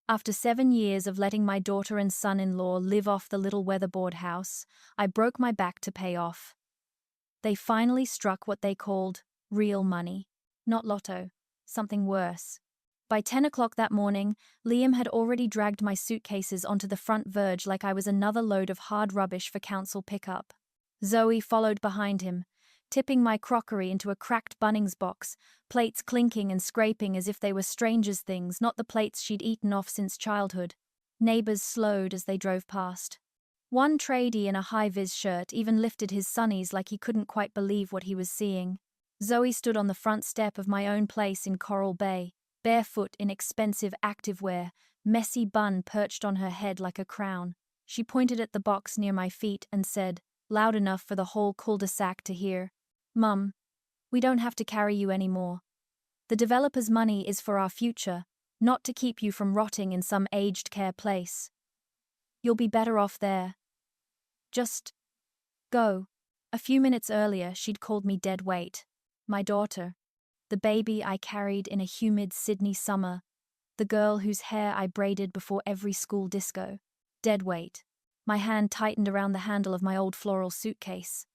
After 7 years of letting my daughter and son-in-law live off the little weatherboard house, I broke my back to pay off. They finally struck what they called real money. Not Lotto, something worse. By 10 o'clock that morning, Liam had already dragged my suitcases onto the front verge like I was another load of hard rubbish for council pickup. Zoe followed behind him, tipping my crockery into a cracked Bunnings box, plates clinking and scraping as if they were strangers' things, not the plates she'd eaten off since childhood. Neighbors slowed as they drove past. One tradie in a high-vis shirt even lifted his sunnies like he couldn't quite believe what he was seeing. Zoe stood on the front step of my own place in Coral Bay, barefoot in expensive activewear, messy bun perched on her head like a crown. She pointed at the box near my feet and said, loud enough for the whole cul-de-sac to hear, "Mum, we don't have to carry you anymore. The developer's money is for our future, not to keep you from rotting in some aged care place. You'll be better off there. Just go." A few minutes earlier, she'd called me dead weight. My daughter, the baby I carried in a humid Sydney summer, the girl whose hair I braided before every school disco. Dead weight. My hand tightened around the handle of my old floral suitcase.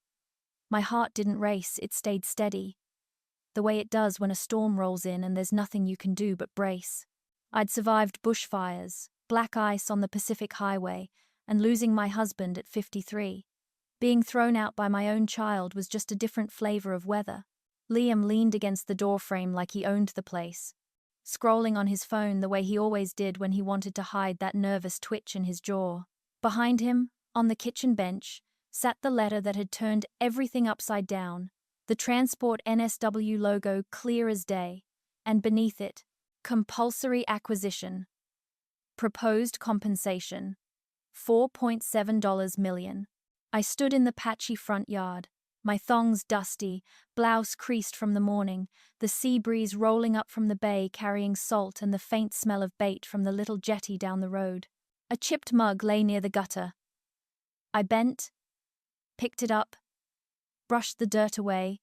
My heart didn't race, it stayed steady. The way it does when a storm rolls in and there's nothing you can do but brace. I'd survived bushfires, black ice on the Pacific Highway, and losing my husband at 53. Being thrown out by my own child was just a different flavor of weather. Liam leaned against the doorframe like he owned the place, scrolling on his phone the way he always did when he wanted to hide that nervous twitch in his jaw. Behind him, on the kitchen bench, sat the letter that had turned everything upside down, the Transport NSW logo clear as day, and beneath it, compulsory acquisition. Proposed compensation, $4.7 million. I stood in the patchy front yard, my thongs dusty, blouse creased from the morning, the sea breeze rolling up from the bay carrying salt and the faint smell of bait from the little jetty down the road. A chipped mug lay near the gutter. I bent, picked it up, brushed the dirt away,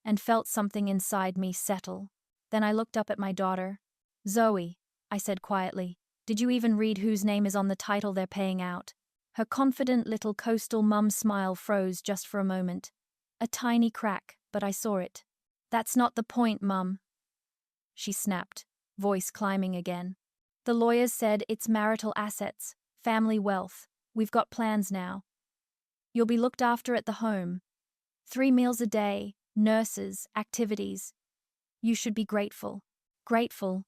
and felt something inside me settle. Then I looked up at my daughter. "Zoe," I said quietly, "did you even read whose name is on the title they're paying out?" Her confident little coastal mum smile froze just for a moment. A tiny crack, but I saw it. "That's not the point, Mum," she snapped, voice climbing again. "The lawyers said it's marital assets, family wealth. We've got plans now. You'll be looked after at the home. 3 meals a day, nurses, activities. You should be grateful." Grateful?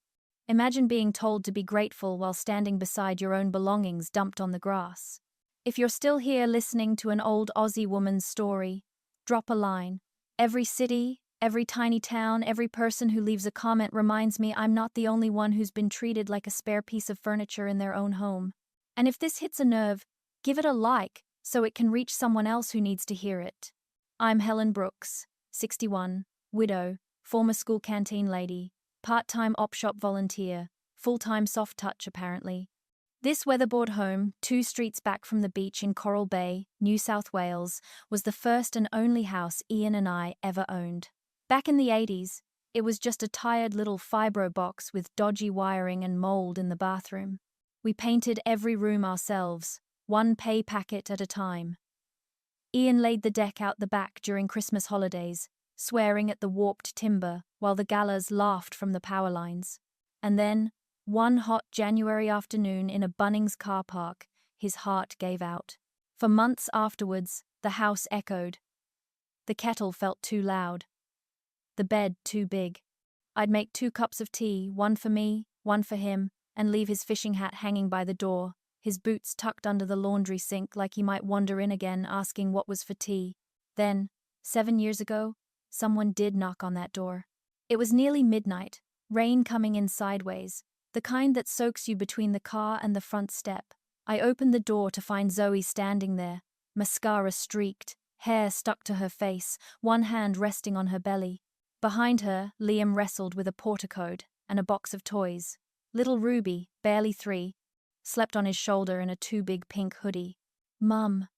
Imagine being told to be grateful while standing beside your own belongings dumped on the grass. If you're still here listening to an old Aussie woman's story, drop a line. Every city, every tiny town, every person who leaves a comment reminds me I'm not the only one who's been treated like a spare piece of furniture in their own home. And if this hits a nerve, give it a like so it can reach someone else who needs to hear it. I'm Helen Brooks, 61, widow, former school canteen lady, part-time op-shop volunteer, full-time soft touch apparently. This weatherboard home, 2 streets back from the beach in Coral Bay, New South Wales, was the first and only house Ian and I ever owned. Back in the 80s, it was just a tired little fibro box with dodgy wiring and mold in the bathroom. We painted every room ourselves, one pay packet at a time. Ian laid the deck out the back during Christmas holidays, swearing at the warped timber while the gallas laughed from the power lines. And then, one hot January afternoon in a Bunnings car park, his heart gave out. For months afterwards, the house echoed. The kettle felt too loud. The bed too big. I'd make 2 cups of tea, one for me, one for him, and leave his fishing hat hanging by the door, his boots tucked under the laundry sink like he might wander in again asking what was for tea. Then, 7 years ago, someone did knock on that door. It was nearly midnight, rain coming in sideways, the kind that soaks you between the car and the front step. I opened the door to find Zoe standing there, mascara streaked, hair stuck to her face, one hand resting on her belly. Behind her, Liam wrestled with a porticode and a box of toys. Little Ruby, barely 3, slept on his shoulder in a too big pink hoodie. "Mum,"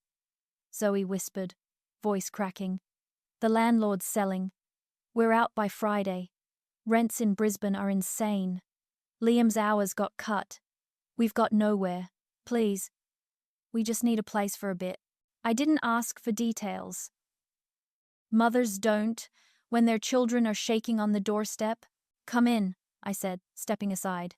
Zoe whispered, voice cracking. "The landlord's selling. We're out by Friday. Rents in Brisbane are insane. Liam's hours got cut. We've got nowhere. Please. We just need a place for a bit. I didn't ask for details. Mothers don't, when their children are shaking on the doorstep. Come in, I said, stepping aside.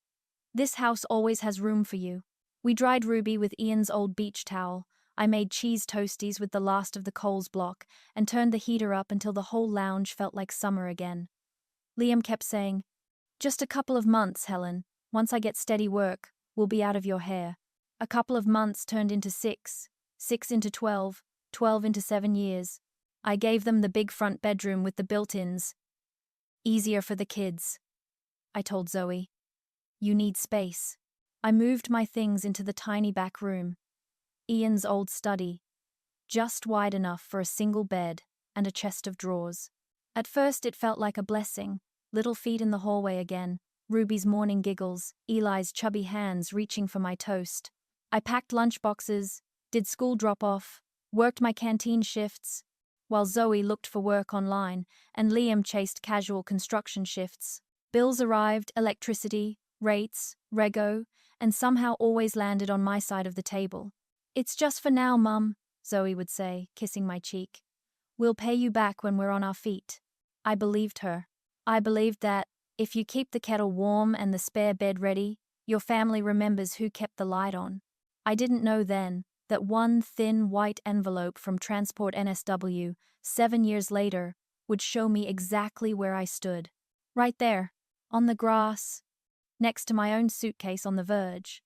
This house always has room for you. We dried Ruby with Ian's old beach towel. I made cheese toasties with the last of the Coles block and turned the heater up until the whole lounge felt like summer again. Liam kept saying, "Just a couple of months, Helen. Once I get steady work, we'll be out of your hair." A couple of months turned into 6, 6 into 12, 12 into 7 years. I gave them the big front bedroom with the built-ins. Easier for the kids, I told Zoe. You need space. I moved my things into the tiny back room. Ian's old study, just wide enough for a single bed and a chest of drawers. At first it felt like a blessing, little feet in the hallway again, Ruby's morning giggles, Eli's chubby hands reaching for my toast. I packed lunchboxes, did school drop-off, worked my canteen shifts, while Zoe looked for work online and Liam chased casual construction shifts. Bills arrived, electricity, rates, rego, and somehow always landed on my side of the table. "It's just for now, Mum," Zoe would say, kissing my cheek. "We'll pay you back when we're on our feet." I believed her. I believed that, if you keep the kettle warm and the spare bed ready, your family remembers who kept the light on. I didn't know then that one thin white envelope from Transport NSW, 7 years later, would show me exactly where I stood. Right there, on the grass, next to my own suitcase on the verge.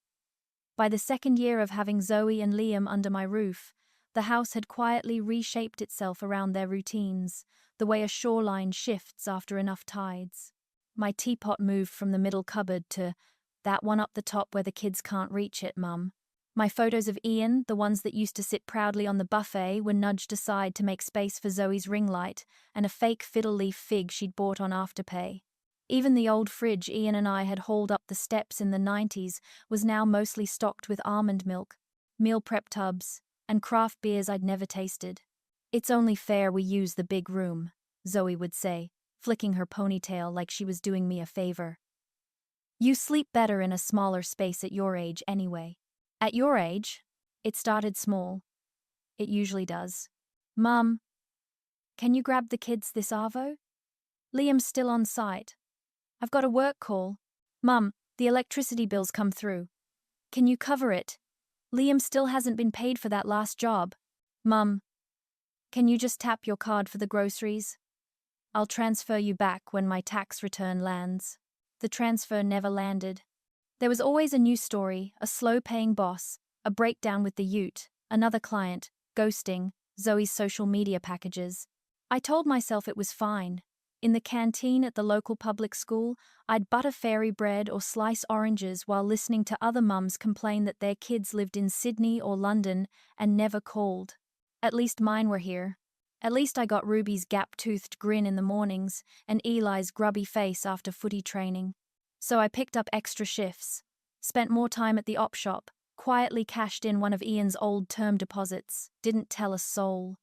By the second year of having Zoe and Liam under my roof, the house had quietly reshaped itself around their routines, the way a shoreline shifts after enough tides. My teapot moved from the middle cupboard to that one up the top where the kids can't reach it, Mum. My photos of Ian, the ones that used to sit proudly on the buffet, were nudged aside to make space for Zoe's ring light and a fake fiddle leaf fig she'd bought on Afterpay. Even the old fridge Ian and I had hauled up the steps in the 90s was now mostly stocked with almond milk, meal prep tubs, and craft beers I'd never tasted. "It's only fair we use the big room," Zoe would say, flicking her ponytail like she was doing me a favor. "You sleep better in a smaller space at your age anyway." At your age, it started small. It usually does. "Mum, can you grab the kids this arvo?" "Liam's still on site. I've got a work call." "Mum, the electricity bill's come through. Can you cover it? Liam still hasn't been paid for that last job." "Mum, can you just tap your card for the groceries? I'll transfer you back when my tax return lands." The transfer never landed. There was always a new story, a slow-paying boss, a breakdown with the ute, another client, ghosting, Zoe's social media packages. I told myself it was fine. In the canteen at the local public school, I'd butter fairy bread or slice oranges while listening to other mums complain that their kids lived in Sydney or London and never called. At least mine were here. At least I got Ruby's gap-toothed grin in the mornings and Eli's grubby face after footy training. So I picked up extra shifts, spent more time at the op shop, quietly cashed in one of Ian's old term deposits, didn't tell a soul.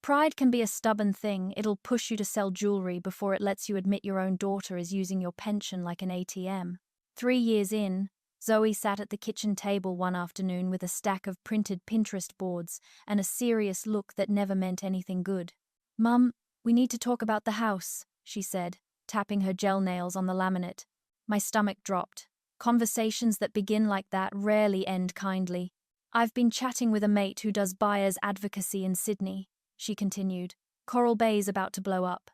Pride can be a stubborn thing. It'll push you to sell jewelry before it lets you admit your own daughter is using your pension like an ATM. 3 years in, Zoe sat at the kitchen table one afternoon with a stack of printed Pinterest boards and a serious look that never meant anything good. "Mum, we need to talk about the house," she said, tapping her gel nails on the laminate. My stomach dropped. Conversations that begin like that rarely end kindly. "I've been chatting with a mate who does buyer's advocacy in Sydney," she continued. "Coral Bay's about to blow up.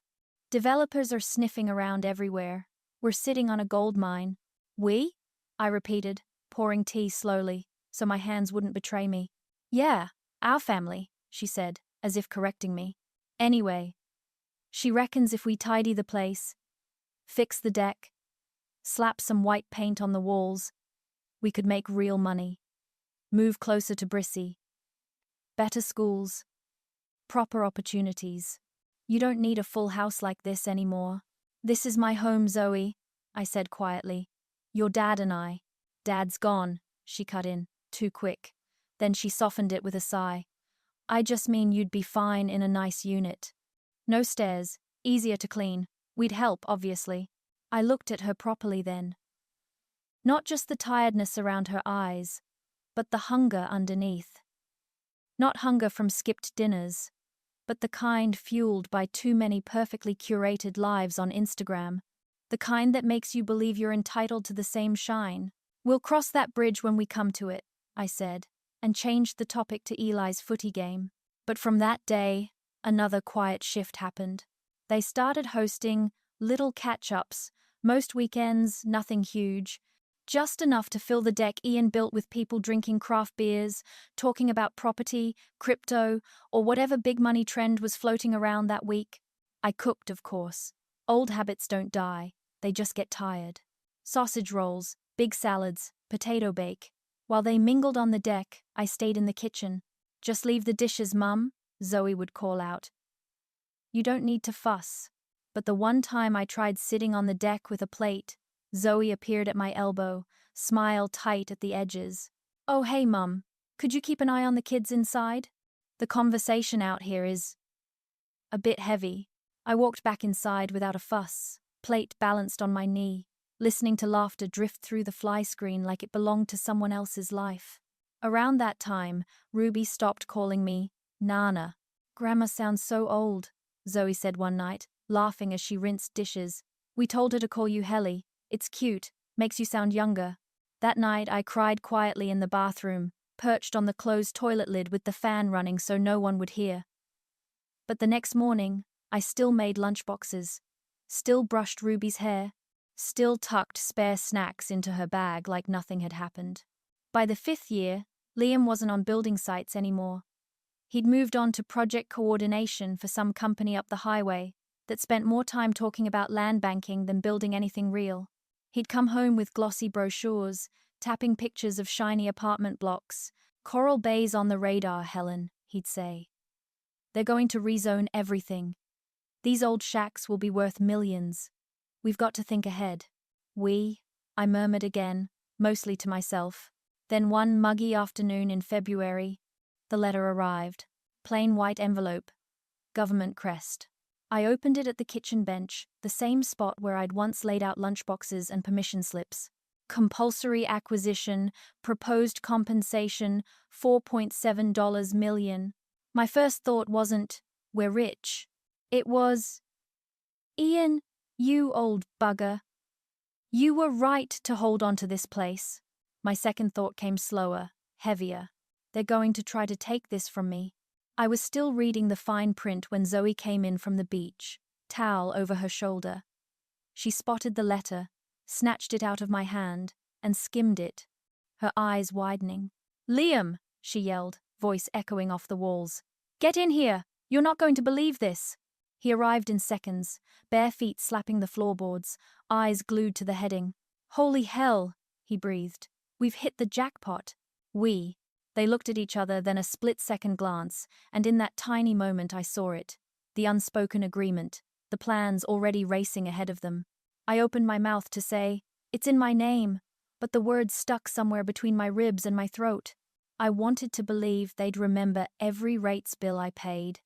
Developers are sniffing around everywhere. We're sitting on a gold mine." "We?" I repeated, pouring tea slowly, so my hands wouldn't betray me. "Yeah, our family," she said, as if correcting me. "Anyway, she reckons if we tidy the place, fix the deck, slap some white paint on the walls, we could make real money. Move closer to Brissy. Better schools. Proper opportunities. You don't need a full house like this anymore." "This is my home, Zoe," I said quietly. "Your dad and I." "Dad's gone," she cut in, too quick. Then she softened it with a sigh. "I just mean you'd be fine in a nice unit. No stairs, easier to clean. We'd help, obviously." I looked at her properly then. Not just the tiredness around her eyes, but the hunger underneath. Not hunger from skipped dinners, but the kind fueled by too many perfectly curated lives on Instagram. The kind that makes you believe you're entitled to the same shine. We'll cross that bridge when we come to it, I said, and changed the topic to Eli's footy game. But from that day, another quiet shift happened. They started hosting little catch-ups, most weekends, nothing huge, just enough to fill the deck Ian built with people drinking craft beers, talking about property, crypto, or whatever big money trend was floating around that week. I cooked, of course. Old habits don't die, they just get tired. Sausage rolls, big salads, potato bake. While they mingled on the deck, I stayed in the kitchen. "Just leave the dishes, Mum," Zoe would call out. "You don't need to fuss." But the one time I tried sitting on the deck with a plate, Zoe appeared at my elbow, smile tight at the edges. "Oh, hey, Mum, could you keep an eye on the kids inside? The conversation out here is a bit heavy." I walked back inside without a fuss, plate balanced on my knee, listening to laughter drift through the fly screen like it belonged to someone else's life. Around that time, Ruby stopped calling me Nana. "Grandma sounds so old," Zoe said one night, laughing as she rinsed dishes. "We told her to call you Helly. It's cute, makes you sound younger." That night I cried quietly in the bathroom, perched on the closed toilet lid with the fan running so no one would hear. But the next morning, I still made lunchboxes, still brushed Ruby's hair, still tucked spare snacks into her bag like nothing had happened. By the 5th year, Liam wasn't on building sites anymore. He'd moved on to project coordination for some company up the highway that spent more time talking about land banking than building anything real. He'd come home with glossy brochures, tapping pictures of shiny apartment blocks. "Coral Bay's on the radar, Helen," he'd say. "They're going to rezone everything. These old shacks will be worth millions. We've got to think ahead." I murmured again, mostly to myself. Then one muggy afternoon in February, the letter arrived. Plain white envelope. Government crest. I opened it at the kitchen bench, the same spot where I'd once laid out lunchboxes and permission slips. Compulsory acquisition, proposed compensation, $4.7 million. My first thought wasn't, "We're rich." It was, "Ian, you old bugger. You were right to hold on to this place." My second thought came slower, heavier. "They're going to try to take this from me." I was still reading the fine print when Zoe came in from the beach, towel over her shoulder. She spotted the letter, snatched it out of my hand, and skimmed it, her eyes widening. "Liam," she yelled, voice echoing off the walls. "Get in here! You're not going to believe this." He arrived in seconds, bare feet slapping the floorboards, eyes glued to the heading. "Holy hell," he breathed. "We've hit the jackpot." They looked at each other, then a split-second glance, and in that tiny moment I saw it. The unspoken agreement, the plans already racing ahead of them. I opened my mouth to say, "It's in my name," but the words stuck somewhere between my ribs and my throat. I wanted to believe they'd remember every rates bill I paid,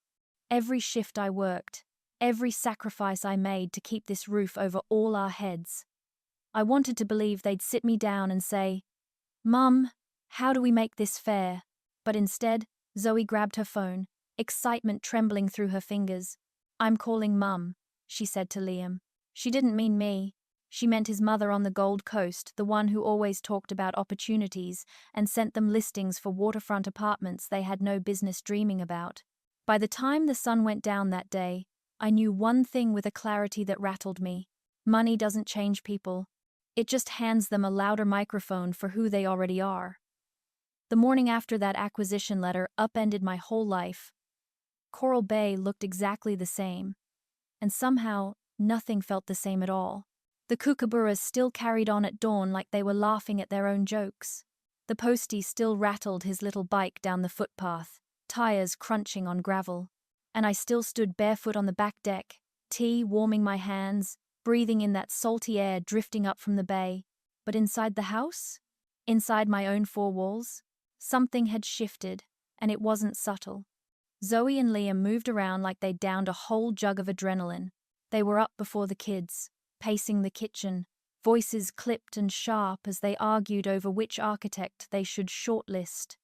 every shift I worked, every sacrifice I made to keep this roof over all our heads. I wanted to believe they'd sit me down and say, "Mum, how do we make this fair?" But instead, Zoe grabbed her phone, excitement trembling through her fingers. "I'm calling Mum," she said to Liam. She didn't mean me. She meant his mother on the Gold Coast, the one who always talked about opportunities and sent them listings for waterfront apartments they had no business dreaming about. By the time the sun went down that day, I knew one thing with a clarity that rattled me. Money doesn't change people. It just hands them a louder microphone for who they already are. The morning after that acquisition letter upended my whole life. Coral Bay looked exactly the same, and somehow nothing felt the same at all. The kookaburras still carried on at dawn like they were laughing at their own jokes. The postie still rattled his little bike down the footpath, tires crunching on gravel. And I still stood barefoot on the back deck, tea warming my hands, breathing in that salty air drifting up from the bay. But inside the house, inside my own four walls, something had shifted, and it wasn't subtle. Zoe and Liam moved around like they'd downed a whole jug of adrenaline. They were up before the kids, pacing the kitchen, voices clipped and sharp as they argued over which architect they should shortlist,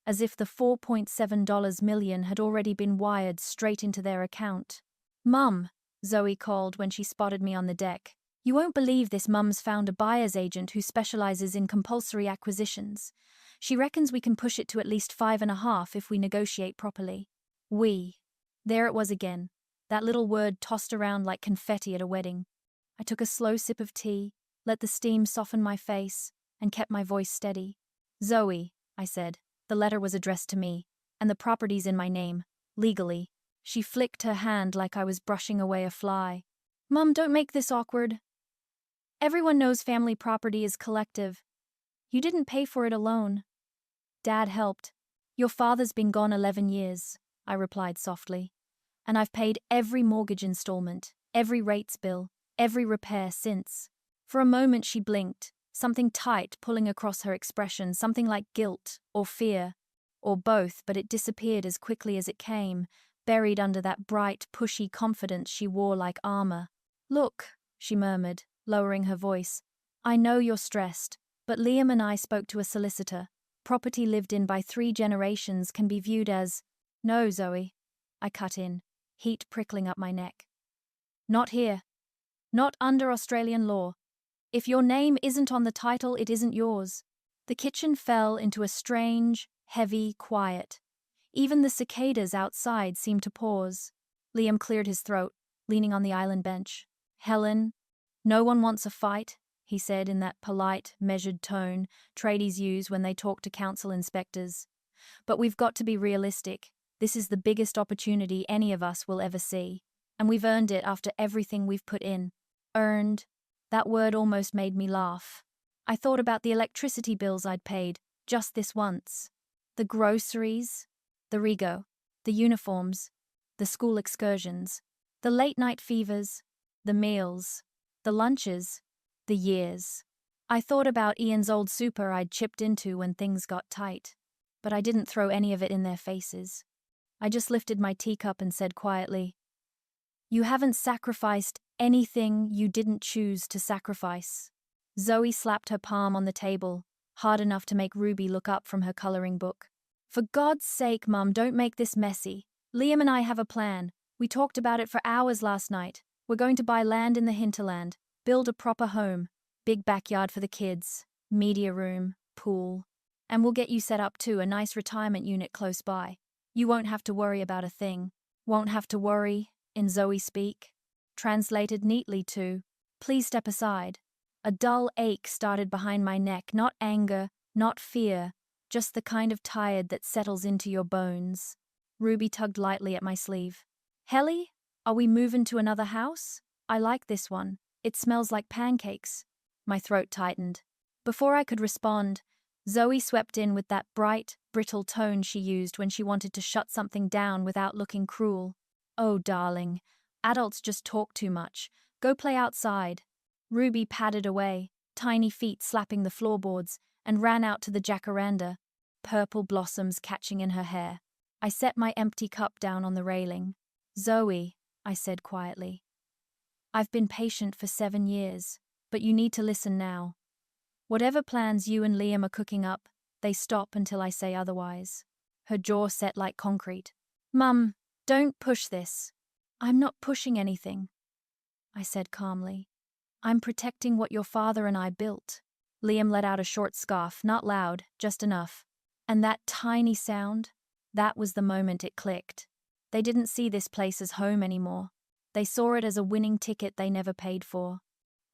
as if the $4.7 million had already been wired straight into their account. "Mum," Zoe called when she spotted me on the deck. "You won't believe this. Mum's found a buyer's agent who specializes in compulsory acquisitions. She reckons we can push it to at least 5.5 if we negotiate properly." We. There it was again, that little word tossed around like confetti at a wedding. I took a slow sip of tea, let the steam soften my face, and kept my voice steady. "Zoe," I said. The letter was addressed to me, and the property's in my name, legally. She flicked her hand like I was brushing away a fly. "Mum, don't make this awkward. Everyone knows family property is collective. You didn't pay for it alone. Dad helped. Your father's been gone 11 years, I replied softly. And I've paid every mortgage installment, every rates bill, every repair since." For a moment she blinked, something tight pulling across her expression, something like guilt or fear, or both, but it disappeared as quickly as it came, buried under that bright, pushy confidence she wore like armor. "Look," she murmured, lowering her voice, "I know you're stressed, but Liam and I spoke to a solicitor. Property lived in by 3 generations can be viewed as—" "No, Zoe," I cut in, heat prickling up my neck. "Not here. Not under Australian law. If your name isn't on the title, it isn't yours." The kitchen fell into a strange, heavy quiet. Even the cicadas outside seemed to pause. Liam cleared his throat, leaning on the island bench. "Helen, no one wants a fight," he said in that polite, measured tone tradies use when they talk to council inspectors. "But we've got to be realistic. This is the biggest opportunity any of us will ever see. And we've earned it after everything we've put in." Earned. That word almost made me laugh. I thought about the electricity bills I'd paid, just this once. The groceries, the rego, the uniforms, the school excursions, the late-night fevers, the meals, the lunches, the years. I thought about Ian's old super I'd chipped into when things got tight, but I didn't throw any of it in their faces. I just lifted my teacup and said quietly, "You haven't sacrificed anything you didn't choose to sacrifice." Zoe slapped her palm on the table, hard enough to make Ruby look up from her coloring book. "For God's sake, Mum, don't make this messy. Liam and I have a plan. We talked about it for hours last night. We're going to buy land in the hinterland, build a proper home, big backyard for the kids, media room, pool. And we'll get you set up too, a nice retirement unit close by. You won't have to worry about a thing. Won't have to worry, in Zoe speak. Translated neatly to, please step aside." A dull ache started behind my neck, not anger, not fear, just the kind of tired that settles into your bones. Ruby tugged lightly at my sleeve. "Helly, are we moving to another house? I like this one. It smells like pancakes." My throat tightened. Before I could respond, Zoe swept in with that bright, brittle tone she used when she wanted to shut something down without looking cruel. "Oh, darling, adults just talk too much. Go play outside." Ruby padded away, tiny feet slapping the floorboards, and ran out to the jacaranda, purple blossoms catching in her hair. I set my empty cup down on the railing. "Zoe," I said quietly, "I've been patient for 7 years, but you need to listen now. Whatever plans you and Liam are cooking up, they stop until I say otherwise." Her jaw set like concrete. "Mum, don't push this." "I'm not pushing anything," I said calmly. "I'm protecting what your father and I built." Liam let out a short scoff, not loud, just enough. And that tiny sound, that was the moment it clicked. They didn't see this place as home anymore. They saw it as a winning ticket they never paid for.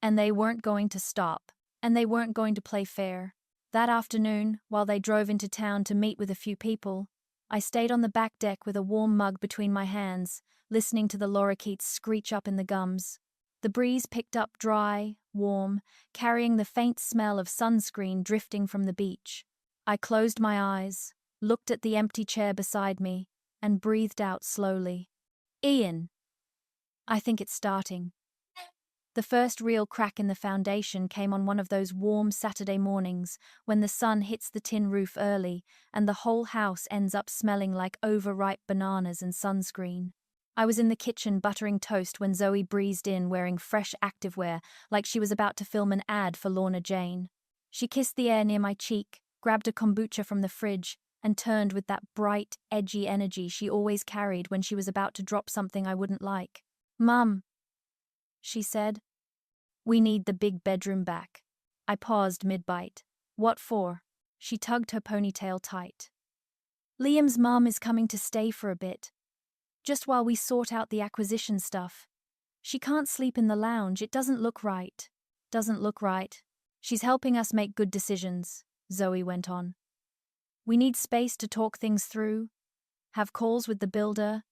And they weren't going to stop, and they weren't going to play fair. That afternoon, while they drove into town to meet with a few people, I stayed on the back deck with a warm mug between my hands, listening to the lorikeets screech up in the gums. The breeze picked up dry, warm, carrying the faint smell of sunscreen drifting from the beach. I closed my eyes, looked at the empty chair beside me, and breathed out slowly. "Ian." "I think it's starting." The first real crack in the foundation came on one of those warm Saturday mornings when the sun hits the tin roof early and the whole house ends up smelling like overripe bananas and sunscreen. I was in the kitchen buttering toast when Zoe breezed in wearing fresh activewear like she was about to film an ad for Lorna Jane. She kissed the air near my cheek, grabbed a kombucha from the fridge, and turned with that bright, edgy energy she always carried when she was about to drop something I wouldn't like. "Mum," she said, "we need the big bedroom back." I paused mid-bite. "What for?" She tugged her ponytail tight. "Liam's mum is coming to stay for a bit. Just while we sort out the acquisition stuff. She can't sleep in the lounge, it doesn't look right." "Doesn't look right. She's helping us make good decisions," Zoe went on. "We need space to talk things through, have calls with the builder,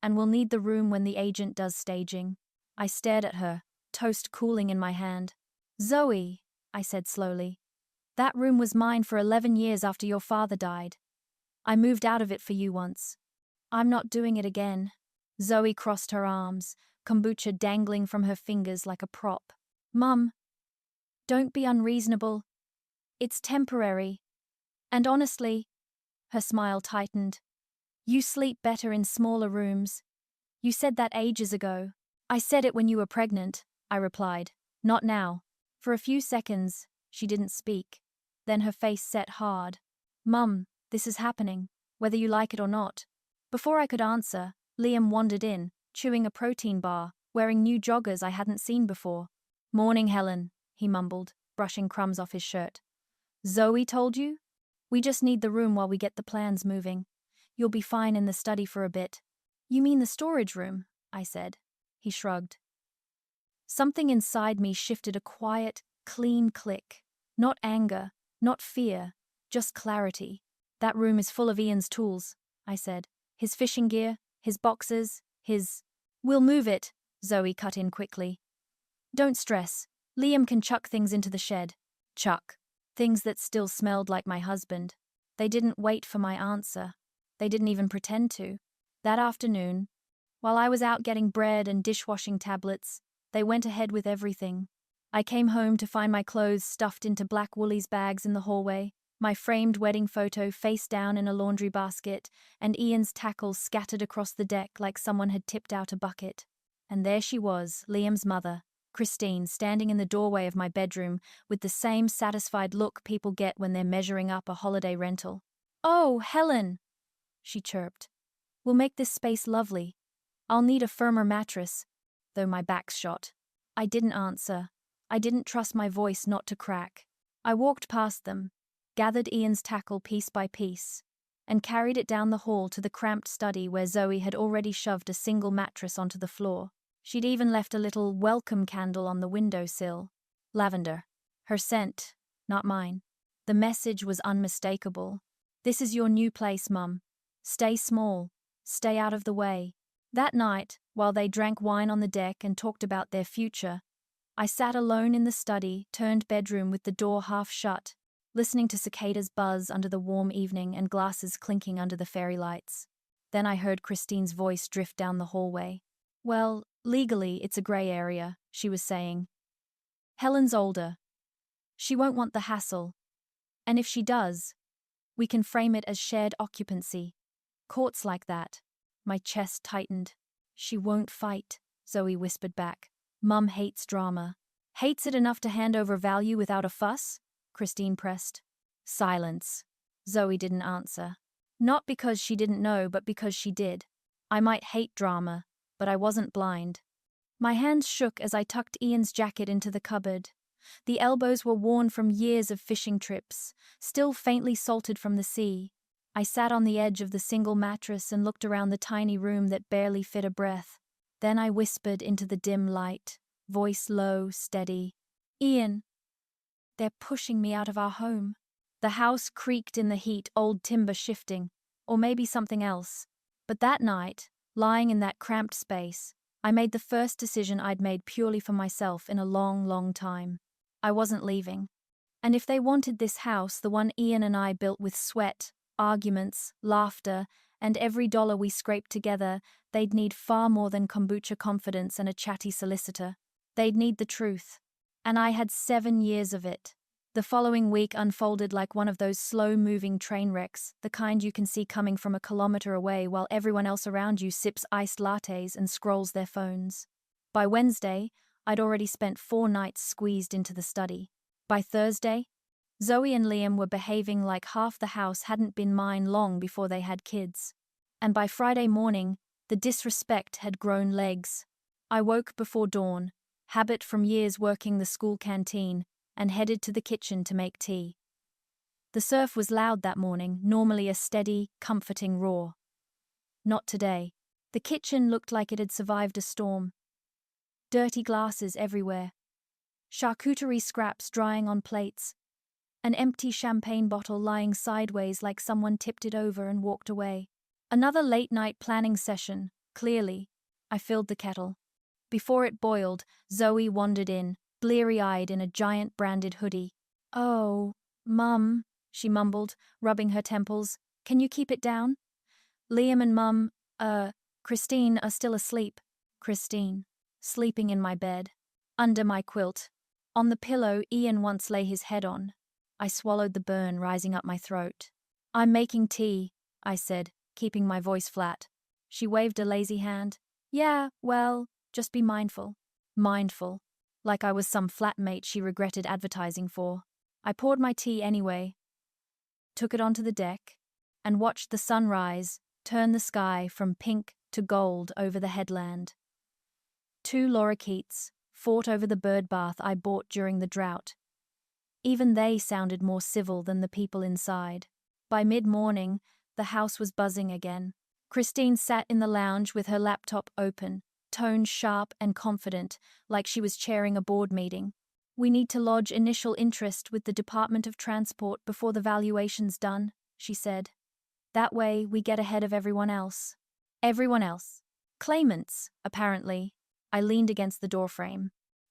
and we'll need the room when the agent does staging." I stared at her, toast cooling in my hand. "Zoe," I said slowly, "that room was mine for 11 years after your father died. I moved out of it for you once. I'm not doing it again." Zoe crossed her arms, kombucha dangling from her fingers like a prop. "Mum, don't be unreasonable. It's temporary. And honestly," her smile tightened, "you sleep better in smaller rooms. You said that ages ago." "I said it when you were pregnant," I replied. "Not now." For a few seconds, she didn't speak. Then her face set hard. "Mum, this is happening, whether you like it or not." Before I could answer, Liam wandered in, chewing a protein bar, wearing new joggers I hadn't seen before. "Morning, Helen," he mumbled, brushing crumbs off his shirt. "Zoe told you? We just need the room while we get the plans moving. You'll be fine in the study for a bit." "You mean the storage room?" I said. He shrugged. Something inside me shifted a quiet, clean click. Not anger, not fear, just clarity. "That room is full of Ian's tools," I said. "His fishing gear, his boxes, his—" "We'll move it," Zoe cut in quickly. "Don't stress. Liam can chuck things into the shed." Chuck. Things that still smelled like my husband. They didn't wait for my answer. They didn't even pretend to. That afternoon, while I was out getting bread and dishwashing tablets, they went ahead with everything. I came home to find my clothes stuffed into black Woolies bags in the hallway, my framed wedding photo face down in a laundry basket, and Ian's tackle scattered across the deck like someone had tipped out a bucket. And there she was, Liam's mother, Christine, standing in the doorway of my bedroom with the same satisfied look people get when they're measuring up a holiday rental. "Oh, Helen," she chirped. "We'll make this space lovely. I'll need a firmer mattress," though my back's shot. I didn't answer. I didn't trust my voice not to crack. I walked past them, gathered Ian's tackle piece by piece, and carried it down the hall to the cramped study where Zoe had already shoved a single mattress onto the floor. She'd even left a little welcome candle on the windowsill. Lavender. Her scent, not mine. The message was unmistakable. "This is your new place, Mum. Stay small. Stay out of the way." That night, while they drank wine on the deck and talked about their future, I sat alone in the study, turned bedroom with the door half shut, listening to cicadas buzz under the warm evening and glasses clinking under the fairy lights. Then I heard Christine's voice drift down the hallway. "Well, legally, it's a grey area," she was saying. "Helen's older. She won't want the hassle. And if she does, we can frame it as shared occupancy. Courts like that." My chest tightened. "She won't fight," Zoe whispered back. "Mum hates drama." "Hates it enough to hand over value without a fuss?" Christine pressed. Silence. Zoe didn't answer. Not because she didn't know, but because she did. I might hate drama, but I wasn't blind. My hands shook as I tucked Ian's jacket into the cupboard. The elbows were worn from years of fishing trips, still faintly salted from the sea. I sat on the edge of the single mattress and looked around the tiny room that barely fit a breath. Then I whispered into the dim light, voice low, steady. "Ian, they're pushing me out of our home." The house creaked in the heat, old timber shifting, or maybe something else. But that night, lying in that cramped space, I made the first decision I'd made purely for myself in a long, long time. I wasn't leaving. And if they wanted this house, the one Ian and I built with sweat, arguments, laughter, and every dollar we scraped together, they'd need far more than kombucha confidence and a chatty solicitor. They'd need the truth. And I had 7 years of it. The following week unfolded like one of those slow-moving train wrecks, the kind you can see coming from a kilometer away while everyone else around you sips iced lattes and scrolls their phones. By Wednesday, I'd already spent 4 nights squeezed into the study. By Thursday, Zoe and Liam were behaving like half the house hadn't been mine long before they had kids. And by Friday morning, the disrespect had grown legs. I woke before dawn, habit from years working the school canteen, and headed to the kitchen to make tea. The surf was loud that morning, normally a steady, comforting roar. Not today. The kitchen looked like it had survived a storm. Dirty glasses everywhere. Charcuterie scraps drying on plates. An empty champagne bottle lying sideways like someone tipped it over and walked away. Another late-night planning session, clearly. I filled the kettle. Before it boiled, Zoe wandered in, bleary-eyed in a giant branded hoodie. "Oh, Mum," she mumbled, rubbing her temples. "Can you keep it down?" "Liam and Mum, Christine are still asleep." Christine, sleeping in my bed, under my quilt. On the pillow Ian once lay his head on. I swallowed the burn rising up my throat. "I'm making tea," I said, keeping my voice flat. She waved a lazy hand. "Yeah, well, just be mindful." Mindful. Like I was some flatmate she regretted advertising for. I poured my tea anyway, took it onto the deck, and watched the sunrise turn the sky from pink to gold over the headland. 2 lorikeets fought over the bird bath I bought during the drought. Even they sounded more civil than the people inside. By mid-morning, the house was buzzing again. Christine sat in the lounge with her laptop open, tone sharp and confident, like she was chairing a board meeting. "We need to lodge initial interest with the Department of Transport before the valuation's done," she said. "That way we get ahead of everyone else." Everyone else. Claimants, apparently. I leaned against the doorframe.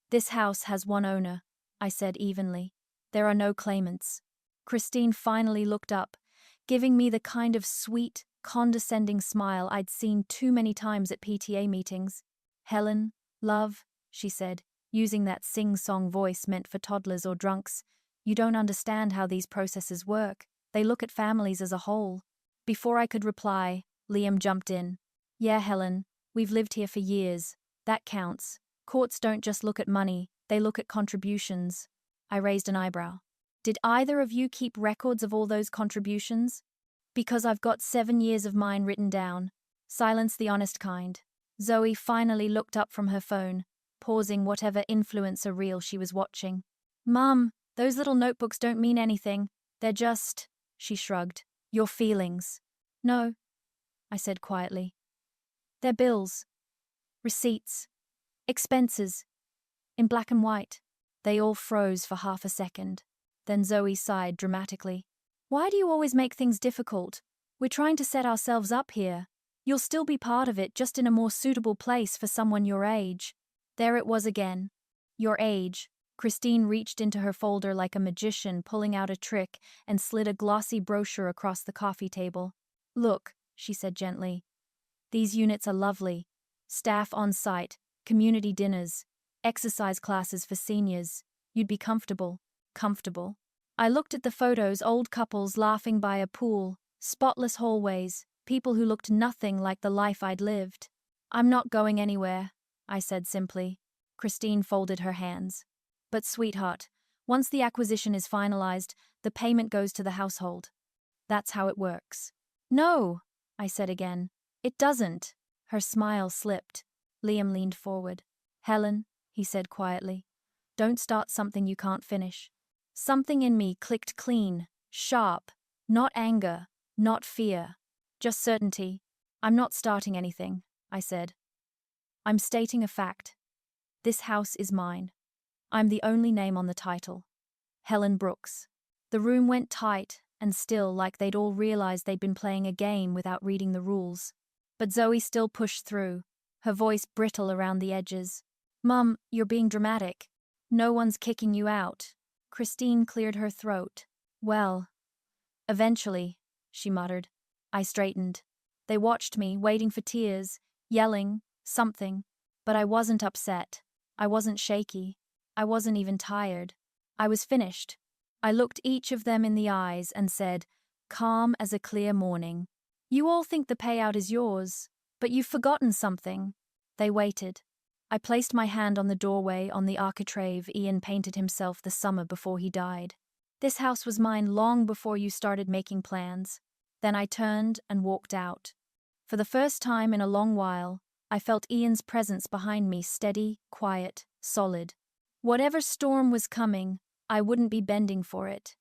"This house has one owner," I said evenly. "There are no claimants." Christine finally looked up, giving me the kind of sweet, condescending smile I'd seen too many times at PTA meetings. "Helen, love," she said, using that sing-song voice meant for toddlers or drunks, "you don't understand how these processes work. They look at families as a whole." Before I could reply, Liam jumped in. "Yeah, Helen, we've lived here for years. That counts. Courts don't just look at money, they look at contributions." I raised an eyebrow. "Did either of you keep records of all those contributions?" "Because I've got 7 years of mine written down. Silence the honest kind." Zoe finally looked up from her phone, pausing whatever influencer reel she was watching. "Mum, those little notebooks don't mean anything. They're just," she shrugged, "your feelings." "No," I said quietly. "They're bills. Receipts. Expenses. In black and white." They all froze for half a second. Then Zoe sighed dramatically. "Why do you always make things difficult? We're trying to set ourselves up here. You'll still be part of it, just in a more suitable place for someone your age." There it was again. Your age. Christine reached into her folder like a magician, pulling out a trick, and slid a glossy brochure across the coffee table. "Look," she said gently. "These units are lovely. Staff on site, community dinners, exercise classes for seniors. You'd be comfortable." Comfortable. I looked at the photos, old couples laughing by a pool, spotless hallways, people who looked nothing like the life I'd lived. "I'm not going anywhere," I said simply. Christine folded her hands. "But sweetheart, once the acquisition is finalized, the payment goes to the household. That's how it works." "No," I said again. "It doesn't." Her smile slipped. Liam leaned forward. "Helen," he said quietly, "don't start something you can't finish." Something in me clicked clean, sharp, not anger, not fear, just certainty. "I'm not starting anything," I said. "I'm stating a fact. This house is mine. I'm the only name on the title. Helen Brooks." The room went tight and still, like they'd all realized they'd been playing a game without reading the rules. But Zoe still pushed through, her voice brittle around the edges. "Mum, you're being dramatic. No one's kicking you out." Christine cleared her throat. "Well, eventually," she muttered. I straightened. They watched me, waiting for tears, yelling, something. But I wasn't upset. I wasn't shaky. I wasn't even tired. I was finished. I looked each of them in the eyes and said, calm as a clear morning, "You all think the payout is yours, but you've forgotten something." They waited. I placed my hand on the doorway on the architrave Ian painted himself the summer before he died. "This house was mine long before you started making plans." Then I turned and walked out. For the first time in a long while, I felt Ian's presence behind me, steady, quiet, solid. Whatever storm was coming, I wouldn't be bending for it.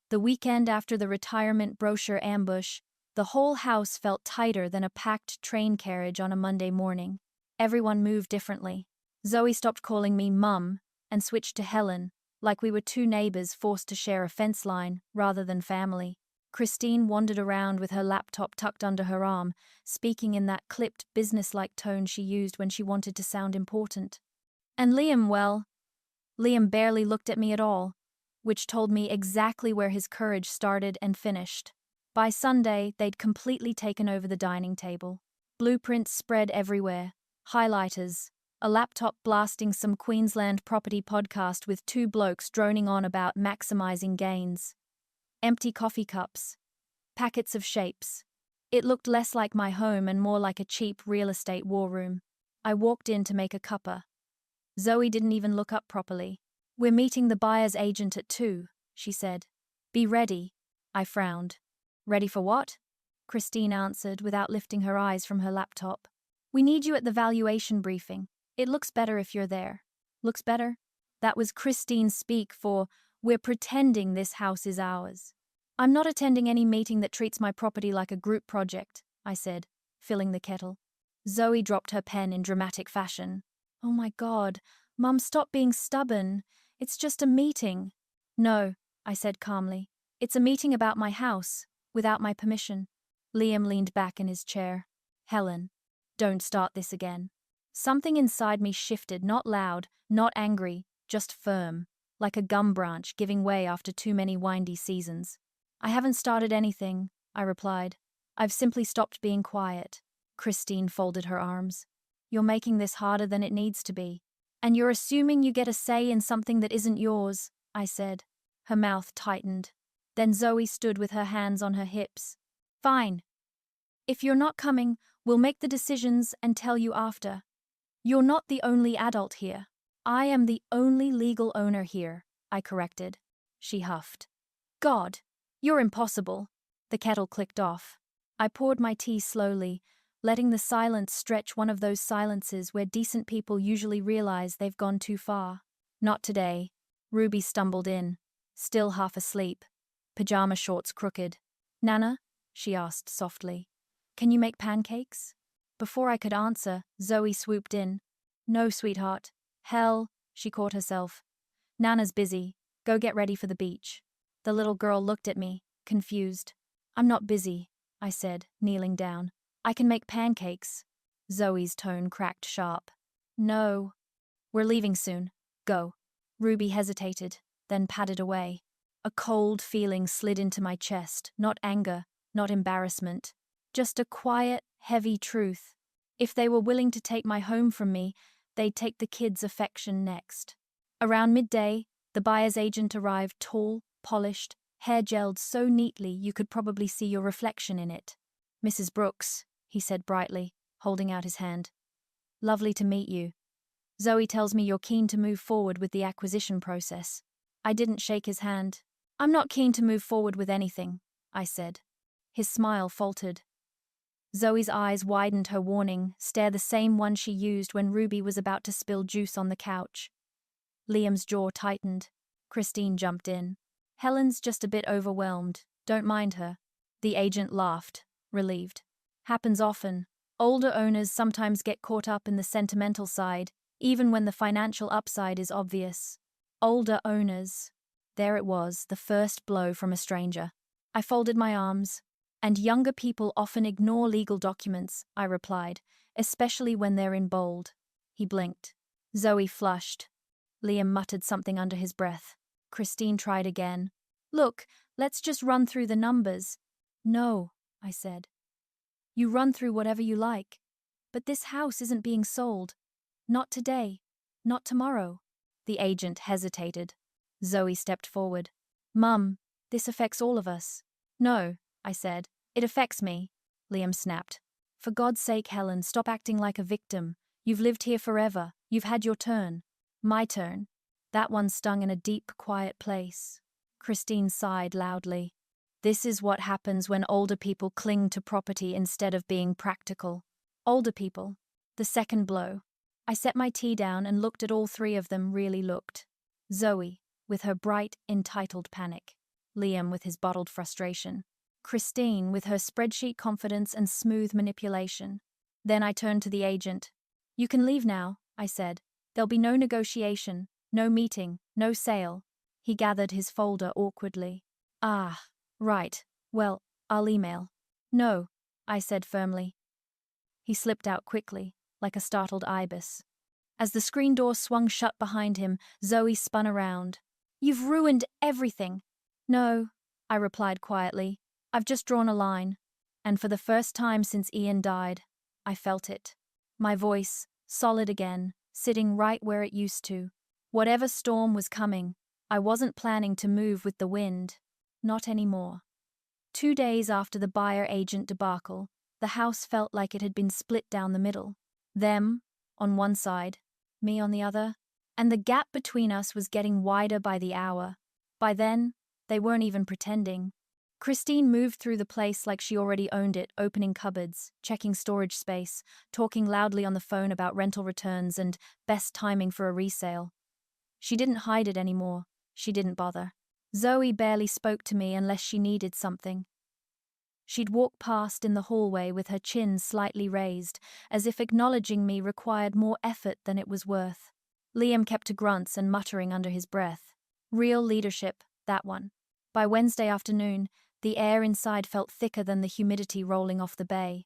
The weekend after the retirement brochure ambush, the whole house felt tighter than a packed train carriage on a Monday morning. Everyone moved differently. Zoe stopped calling me Mum and switched to Helen, like we were two neighbors forced to share a fence line rather than family. Christine wandered around with her laptop tucked under her arm, speaking in that clipped, businesslike tone she used when she wanted to sound important. And Liam barely looked at me at all, which told me exactly where his courage started and finished. By Sunday, they'd completely taken over the dining table. Blueprints spread everywhere, highlighters, a laptop blasting some Queensland property podcast with two blokes droning on about maximizing gains. Empty coffee cups, packets of shapes. It looked less like my home and more like a cheap real estate war room. I walked in to make a cuppa. Zoe didn't even look up properly. "We're meeting the buyer's agent at 2, she said. "Be ready." I frowned. "Ready for what?" Christine answered without lifting her eyes from her laptop. "We need you at the valuation briefing. It looks better if you're there." "Looks better?" That was Christine's speak for, "We're pretending this house is ours." "I'm not attending any meeting that treats my property like a group project," I said, filling the kettle. Zoe dropped her pen in dramatic fashion. "Oh my God, Mum, stop being stubborn. It's just a meeting." "No," I said calmly. "It's a meeting about my house, without my permission." Liam leaned back in his chair. "Helen, don't start this again." Something inside me shifted, not loud, not angry, just firm, like a gum branch giving way after too many windy seasons. "I haven't started anything," I replied. "I've simply stopped being quiet." Christine folded her arms. "You're making this harder than it needs to be. And you're assuming you get a say in something that isn't yours," I said. Her mouth tightened. Then Zoe stood with her hands on her hips. "Fine. If you're not coming, we'll make the decisions and tell you after. You're not the only adult here. I am the only legal owner here," I corrected. She huffed. "God, you're impossible." The kettle clicked off. I poured my tea slowly, letting the silence stretch, one of those silences where decent people usually realize they've gone too far. Not today. Ruby stumbled in, still half asleep, pajama shorts crooked. "Nana?" she asked softly. "Can you make pancakes?" Before I could answer, Zoe swooped in. "No, sweetheart." "Hell," she caught herself. "Nana's busy. Go get ready for the beach." The little girl looked at me, confused. "I'm not busy," I said, kneeling down. "I can make pancakes." Zoe's tone cracked sharp. "No." "We're leaving soon. Go." Ruby hesitated, then padded away. A cold feeling slid into my chest, not anger, not embarrassment. Just a quiet, heavy truth. If they were willing to take my home from me, they'd take the kids' affection next. Around midday, the buyer's agent arrived, tall, polished, hair gelled so neatly you could probably see your reflection in it. "Mrs. Brooks," he said brightly, holding out his hand. "Lovely to meet you. Zoe tells me you're keen to move forward with the acquisition process." I didn't shake his hand. "I'm not keen to move forward with anything," I said. His smile faltered. Zoe's eyes widened, her warning stare, the same one she used when Ruby was about to spill juice on the couch. Liam's jaw tightened. Christine jumped in. "Helen's just a bit overwhelmed. Don't mind her." The agent laughed, relieved. "Happens often. Older owners sometimes get caught up in the sentimental side, even when the financial upside is obvious." Older owners. There it was, the first blow from a stranger. I folded my arms. "And younger people often ignore legal documents," I replied, "especially when they're in bold." He blinked. Zoe flushed. Liam muttered something under his breath. Christine tried again. "Look, let's just run through the numbers." "No," I said. "You run through whatever you like. But this house isn't being sold. Not today. Not tomorrow." The agent hesitated. Zoe stepped forward. Mum, this affects all of us. No, I said. It affects me, Liam snapped. For God's sake, Helen, stop acting like a victim. You've lived here forever. You've had your turn. My turn. That one stung in a deep, quiet place. Christine sighed loudly. This is what happens when older people cling to property instead of being practical. Older people. The second blow. I set my tea down and looked at all three of them, really looked. Zoe, with her bright, entitled panic. Liam with his bottled frustration. Christine with her spreadsheet confidence and smooth manipulation. Then I turned to the agent. You can leave now, I said. There'll be no negotiation, no meeting, no sale. He gathered his folder awkwardly. Ah, right. Well, I'll email. No, I said firmly. He slipped out quickly, like a startled ibis. As the screen door swung shut behind him, Zoe spun around. You've ruined everything. No, I replied quietly. I've just drawn a line. And for the first time since Ian died, I felt it. My voice, solid again, sitting right where it used to. Whatever storm was coming, I wasn't planning to move with the wind. Not anymore. 2 days after the buyer-agent debacle, the house felt like it had been split down the middle. Them, on one side, me on the other, and the gap between us was getting wider by the hour. By then, they weren't even pretending. Christine moved through the place like she already owned it, opening cupboards, checking storage space, talking loudly on the phone about rental returns and best timing for a resale. She didn't hide it anymore. She didn't bother. Zoe barely spoke to me unless she needed something. She'd walk past in the hallway with her chin slightly raised, as if acknowledging me required more effort than it was worth. Liam kept to grunts and muttering under his breath. Real leadership, that one. By Wednesday afternoon, the air inside felt thicker than the humidity rolling off the bay.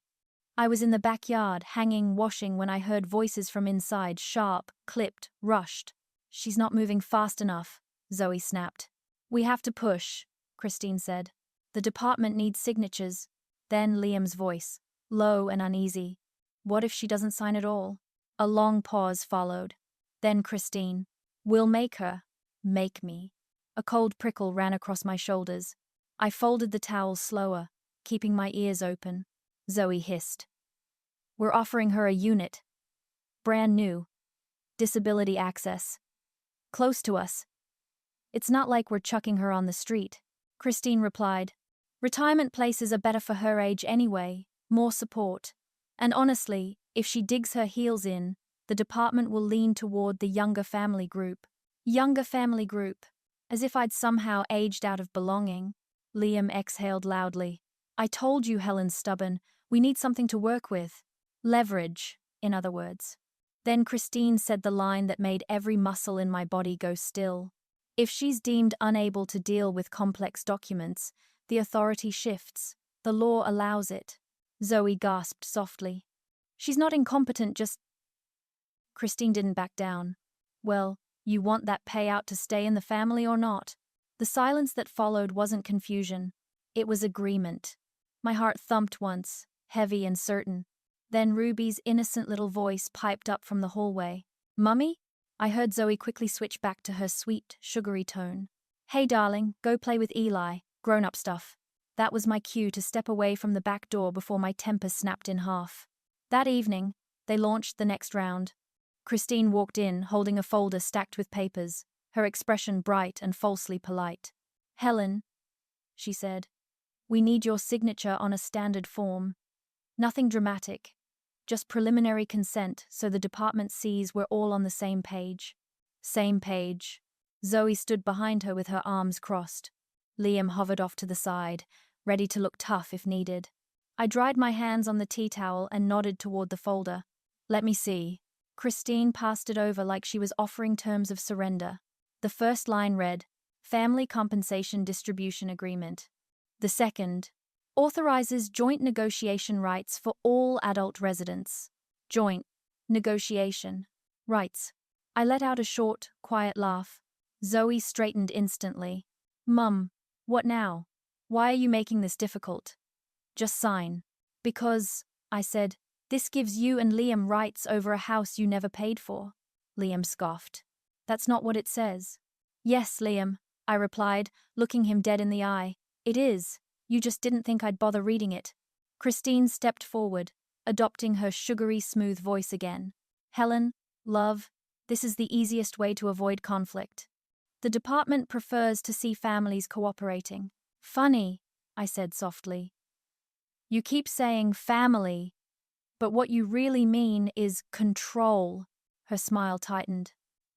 I was in the backyard, hanging, washing, when I heard voices from inside, sharp, clipped, rushed. She's not moving fast enough, Zoe snapped. We have to push, Christine said. The department needs signatures. Then Liam's voice, low and uneasy. What if she doesn't sign at all? A long pause followed. Then Christine. We'll make her. Make me. A cold prickle ran across my shoulders. I folded the towel slower, keeping my ears open. Zoe hissed. We're offering her a unit. Brand new. Disability access. Close to us. It's not like we're chucking her on the street. Christine replied. Retirement places are better for her age anyway, more support. And honestly, if she digs her heels in, the department will lean toward the younger family group. Younger family group. As if I'd somehow aged out of belonging. Liam exhaled loudly. I told you, Helen's stubborn. We need something to work with. Leverage, in other words. Then Christine said the line that made every muscle in my body go still. If she's deemed unable to deal with complex documents, the authority shifts. The law allows it. Zoe gasped softly. She's not incompetent, just... Christine didn't back down. Well, you want that payout to stay in the family or not? The silence that followed wasn't confusion. It was agreement. My heart thumped once, heavy and certain. Then Ruby's innocent little voice piped up from the hallway. Mummy? I heard Zoe quickly switch back to her sweet, sugary tone. Hey darling, go play with Eli, grown-up stuff. That was my cue to step away from the back door before my temper snapped in half. That evening, they launched the next round. Christine walked in, holding a folder stacked with papers, her expression bright and falsely polite. Helen, she said, we need your signature on a standard form. Nothing dramatic. Just preliminary consent so the department sees we're all on the same page. Same page. Zoe stood behind her with her arms crossed. Liam hovered off to the side, ready to look tough if needed. I dried my hands on the tea towel and nodded toward the folder. Let me see. Christine passed it over like she was offering terms of surrender. The first line read, Family Compensation Distribution Agreement. The second, authorizes joint negotiation rights for all adult residents. Joint negotiation rights. I let out a short, quiet laugh. Zoe straightened instantly. Mum, what now? Why are you making this difficult? Just sign. Because, I said, this gives you and Liam rights over a house you never paid for. Liam scoffed. That's not what it says. Yes, Liam, I replied, looking him dead in the eye. It is. You just didn't think I'd bother reading it. Christine stepped forward, adopting her sugary smooth voice again. Helen, love, this is the easiest way to avoid conflict. The department prefers to see families cooperating. Funny, I said softly. You keep saying family, but what you really mean is control. Her smile tightened.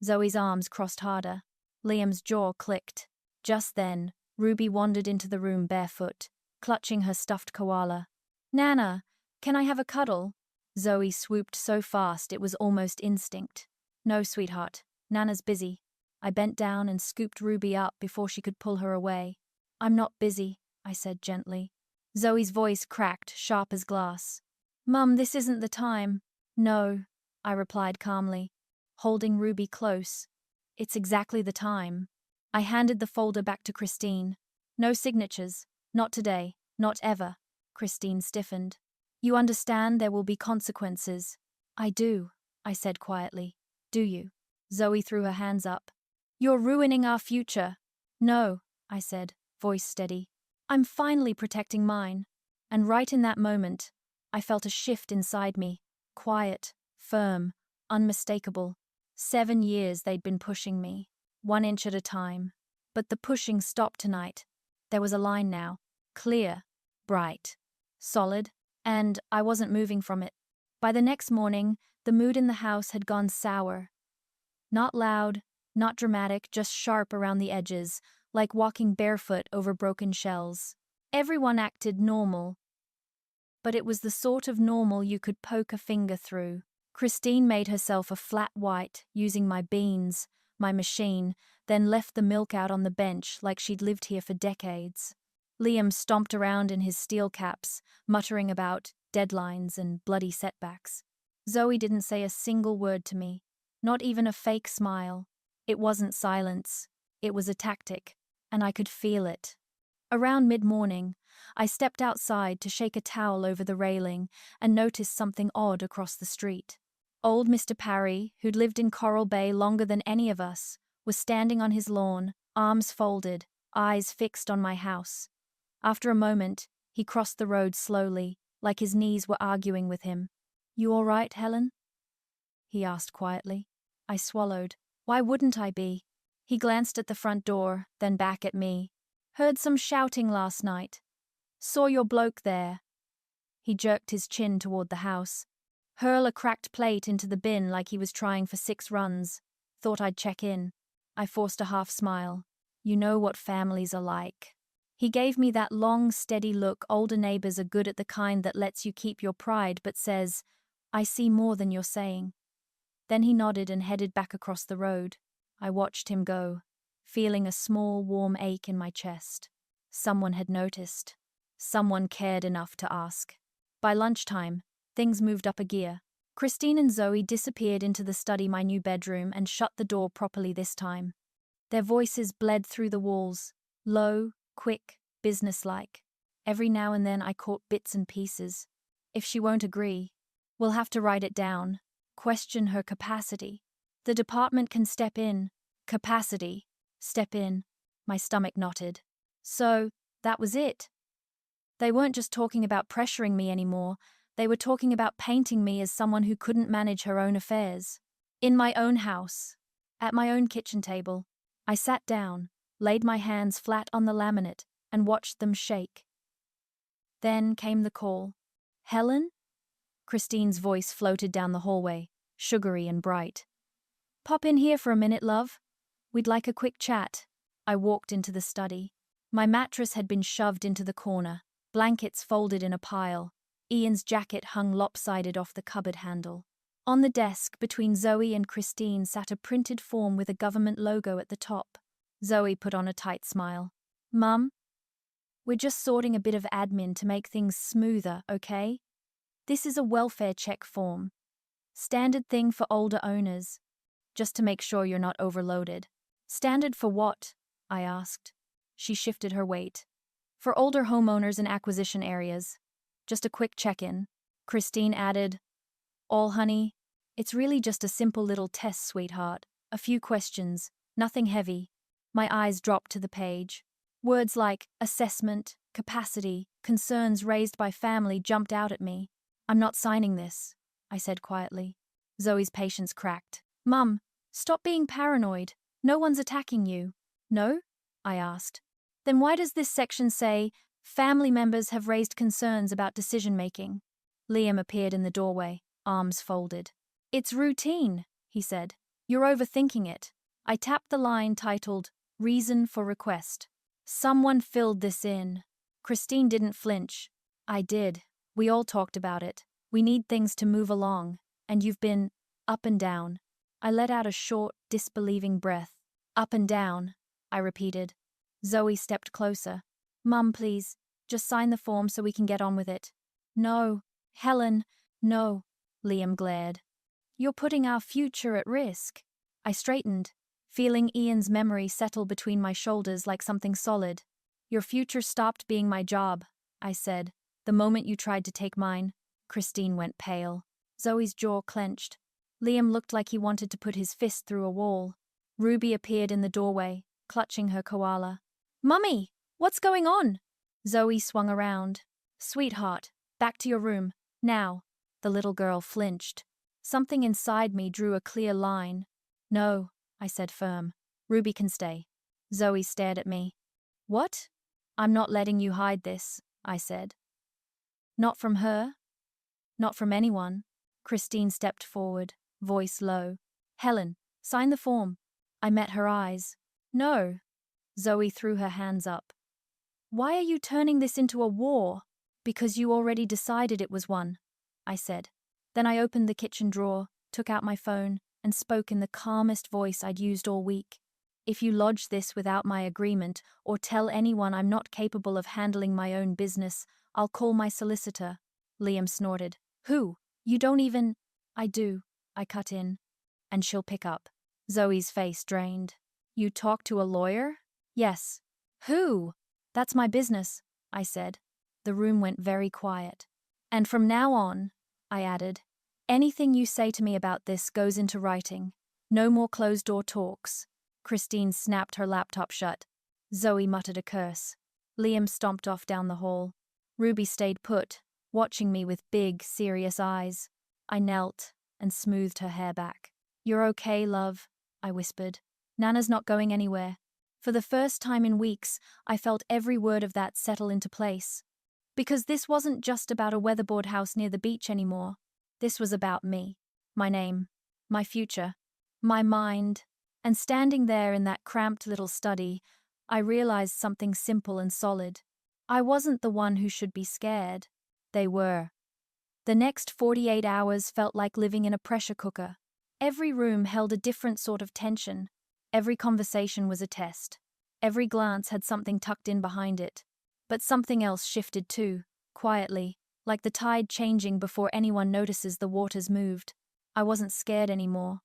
Zoe's arms crossed harder. Liam's jaw clicked. Just then, Ruby wandered into the room barefoot, clutching her stuffed koala. Nana, can I have a cuddle? Zoe swooped so fast it was almost instinct. No, sweetheart. Nana's busy. I bent down and scooped Ruby up before she could pull her away. I'm not busy, I said gently. Zoe's voice cracked, sharp as glass. Mum, this isn't the time. No, I replied calmly, holding Ruby close. It's exactly the time. I handed the folder back to Christine. No signatures. Not today. Not ever. Christine stiffened. You understand there will be consequences. I do, I said quietly. Do you? Zoe threw her hands up. You're ruining our future. No, I said, voice steady. I'm finally protecting mine. And right in that moment, I felt a shift inside me. Quiet, firm, unmistakable. 7 years they'd been pushing me, 1 inch at a time. But the pushing stopped tonight. There was a line now. Clear, bright, solid, and I wasn't moving from it. By the next morning, the mood in the house had gone sour. Not loud, not dramatic, just sharp around the edges, like walking barefoot over broken shells. Everyone acted normal, but it was the sort of normal you could poke a finger through. Christine made herself a flat white, using my beans, my machine, then left the milk out on the bench like she'd lived here for decades. Liam stomped around in his steel caps, muttering about deadlines and bloody setbacks. Zoe didn't say a single word to me, not even a fake smile. It wasn't silence, it was a tactic, and I could feel it. Around mid-morning, I stepped outside to shake a towel over the railing and noticed something odd across the street. Old Mr. Parry, who'd lived in Coral Bay longer than any of us, was standing on his lawn, arms folded, eyes fixed on my house. After a moment, he crossed the road slowly, like his knees were arguing with him. You all right, Helen? He asked quietly. I swallowed. Why wouldn't I be? He glanced at the front door, then back at me. Heard some shouting last night. Saw your bloke there. He jerked his chin toward the house. Hurl a cracked plate into the bin like he was trying for 6 runs. Thought I'd check in. I forced a half smile. You know what families are like. He gave me that long, steady look older neighbors are good at, the kind that lets you keep your pride but says, I see more than you're saying. Then he nodded and headed back across the road. I watched him go, feeling a small, warm ache in my chest. Someone had noticed. Someone cared enough to ask. By lunchtime, things moved up a gear. Christine and Zoe disappeared into the study, my new bedroom, and shut the door properly this time. Their voices bled through the walls, low, quick, businesslike. Every now and then I caught bits and pieces. If she won't agree, we'll have to write it down. Question her capacity. The department can step in. Capacity. Step in. My stomach knotted. So, that was it. They weren't just talking about pressuring me anymore. They were talking about painting me as someone who couldn't manage her own affairs. In my own house. At my own kitchen table. I sat down, laid my hands flat on the laminate, and watched them shake. Then came the call. Helen? Christine's voice floated down the hallway, sugary and bright. Pop in here for a minute, love. We'd like a quick chat. I walked into the study. My mattress had been shoved into the corner, blankets folded in a pile. Ian's jacket hung lopsided off the cupboard handle. On the desk, between Zoe and Christine, sat a printed form with a government logo at the top. Zoe put on a tight smile. Mum? We're just sorting a bit of admin to make things smoother, okay? This is a welfare check form. Standard thing for older owners. Just to make sure you're not overloaded. Standard for what? I asked. She shifted her weight. For older homeowners in acquisition areas. Just a quick check-in. Christine added, All, honey. It's really just a simple little test, sweetheart. A few questions. Nothing heavy. My eyes dropped to the page. Words like assessment, capacity, concerns raised by family jumped out at me. I'm not signing this, I said quietly. Zoe's patience cracked. Mum, stop being paranoid. No one's attacking you. No? I asked. Then why does this section say, family members have raised concerns about decision-making? Liam appeared in the doorway, arms folded. It's routine, he said. You're overthinking it. I tapped the line titled, Reason for Request. Someone filled this in. Christine didn't flinch. I did. We all talked about it. We need things to move along. And you've been up and down. I let out a short, disbelieving breath. Up and down, I repeated. Zoe stepped closer. Mum, please, just sign the form so we can get on with it. No, Helen, no, Liam glared. You're putting our future at risk. I straightened, feeling Ian's memory settle between my shoulders like something solid. Your future stopped being my job, I said, the moment you tried to take mine. Christine went pale. Zoe's jaw clenched. Liam looked like he wanted to put his fist through a wall. Ruby appeared in the doorway, clutching her koala. Mummy, what's going on? Zoe swung around. Sweetheart, back to your room, now. The little girl flinched. Something inside me drew a clear line. No, I said firm. Ruby can stay. Zoe stared at me. What? I'm not letting you hide this, I said. Not from her? Not from anyone. Christine stepped forward, voice low. Helen, sign the form. I met her eyes. No. Zoe threw her hands up. Why are you turning this into a war? Because you already decided it was one, I said. Then I opened the kitchen drawer, took out my phone, and spoke in the calmest voice I'd used all week. If you lodge this without my agreement, or tell anyone I'm not capable of handling my own business, I'll call my solicitor. Liam snorted. Who? You don't even… I do, I cut in. And she'll pick up. Zoe's face drained. You talk to a lawyer? Yes. Who? That's my business, I said. The room went very quiet. And from now on, I added, anything you say to me about this goes into writing. No more closed-door talks. Christine snapped her laptop shut. Zoe muttered a curse. Liam stomped off down the hall. Ruby stayed put, watching me with big, serious eyes. I knelt and smoothed her hair back. You're okay, love, I whispered. Nana's not going anywhere. For the first time in weeks, I felt every word of that settle into place. Because this wasn't just about a weatherboard house near the beach anymore. This was about me, my name, my future, my mind. And standing there in that cramped little study, I realized something simple and solid. I wasn't the one who should be scared. They were. The next 48 hours felt like living in a pressure cooker. Every room held a different sort of tension. Every conversation was a test. Every glance had something tucked in behind it. But something else shifted too, quietly, like the tide changing before anyone notices the waters moved. I wasn't scared anymore.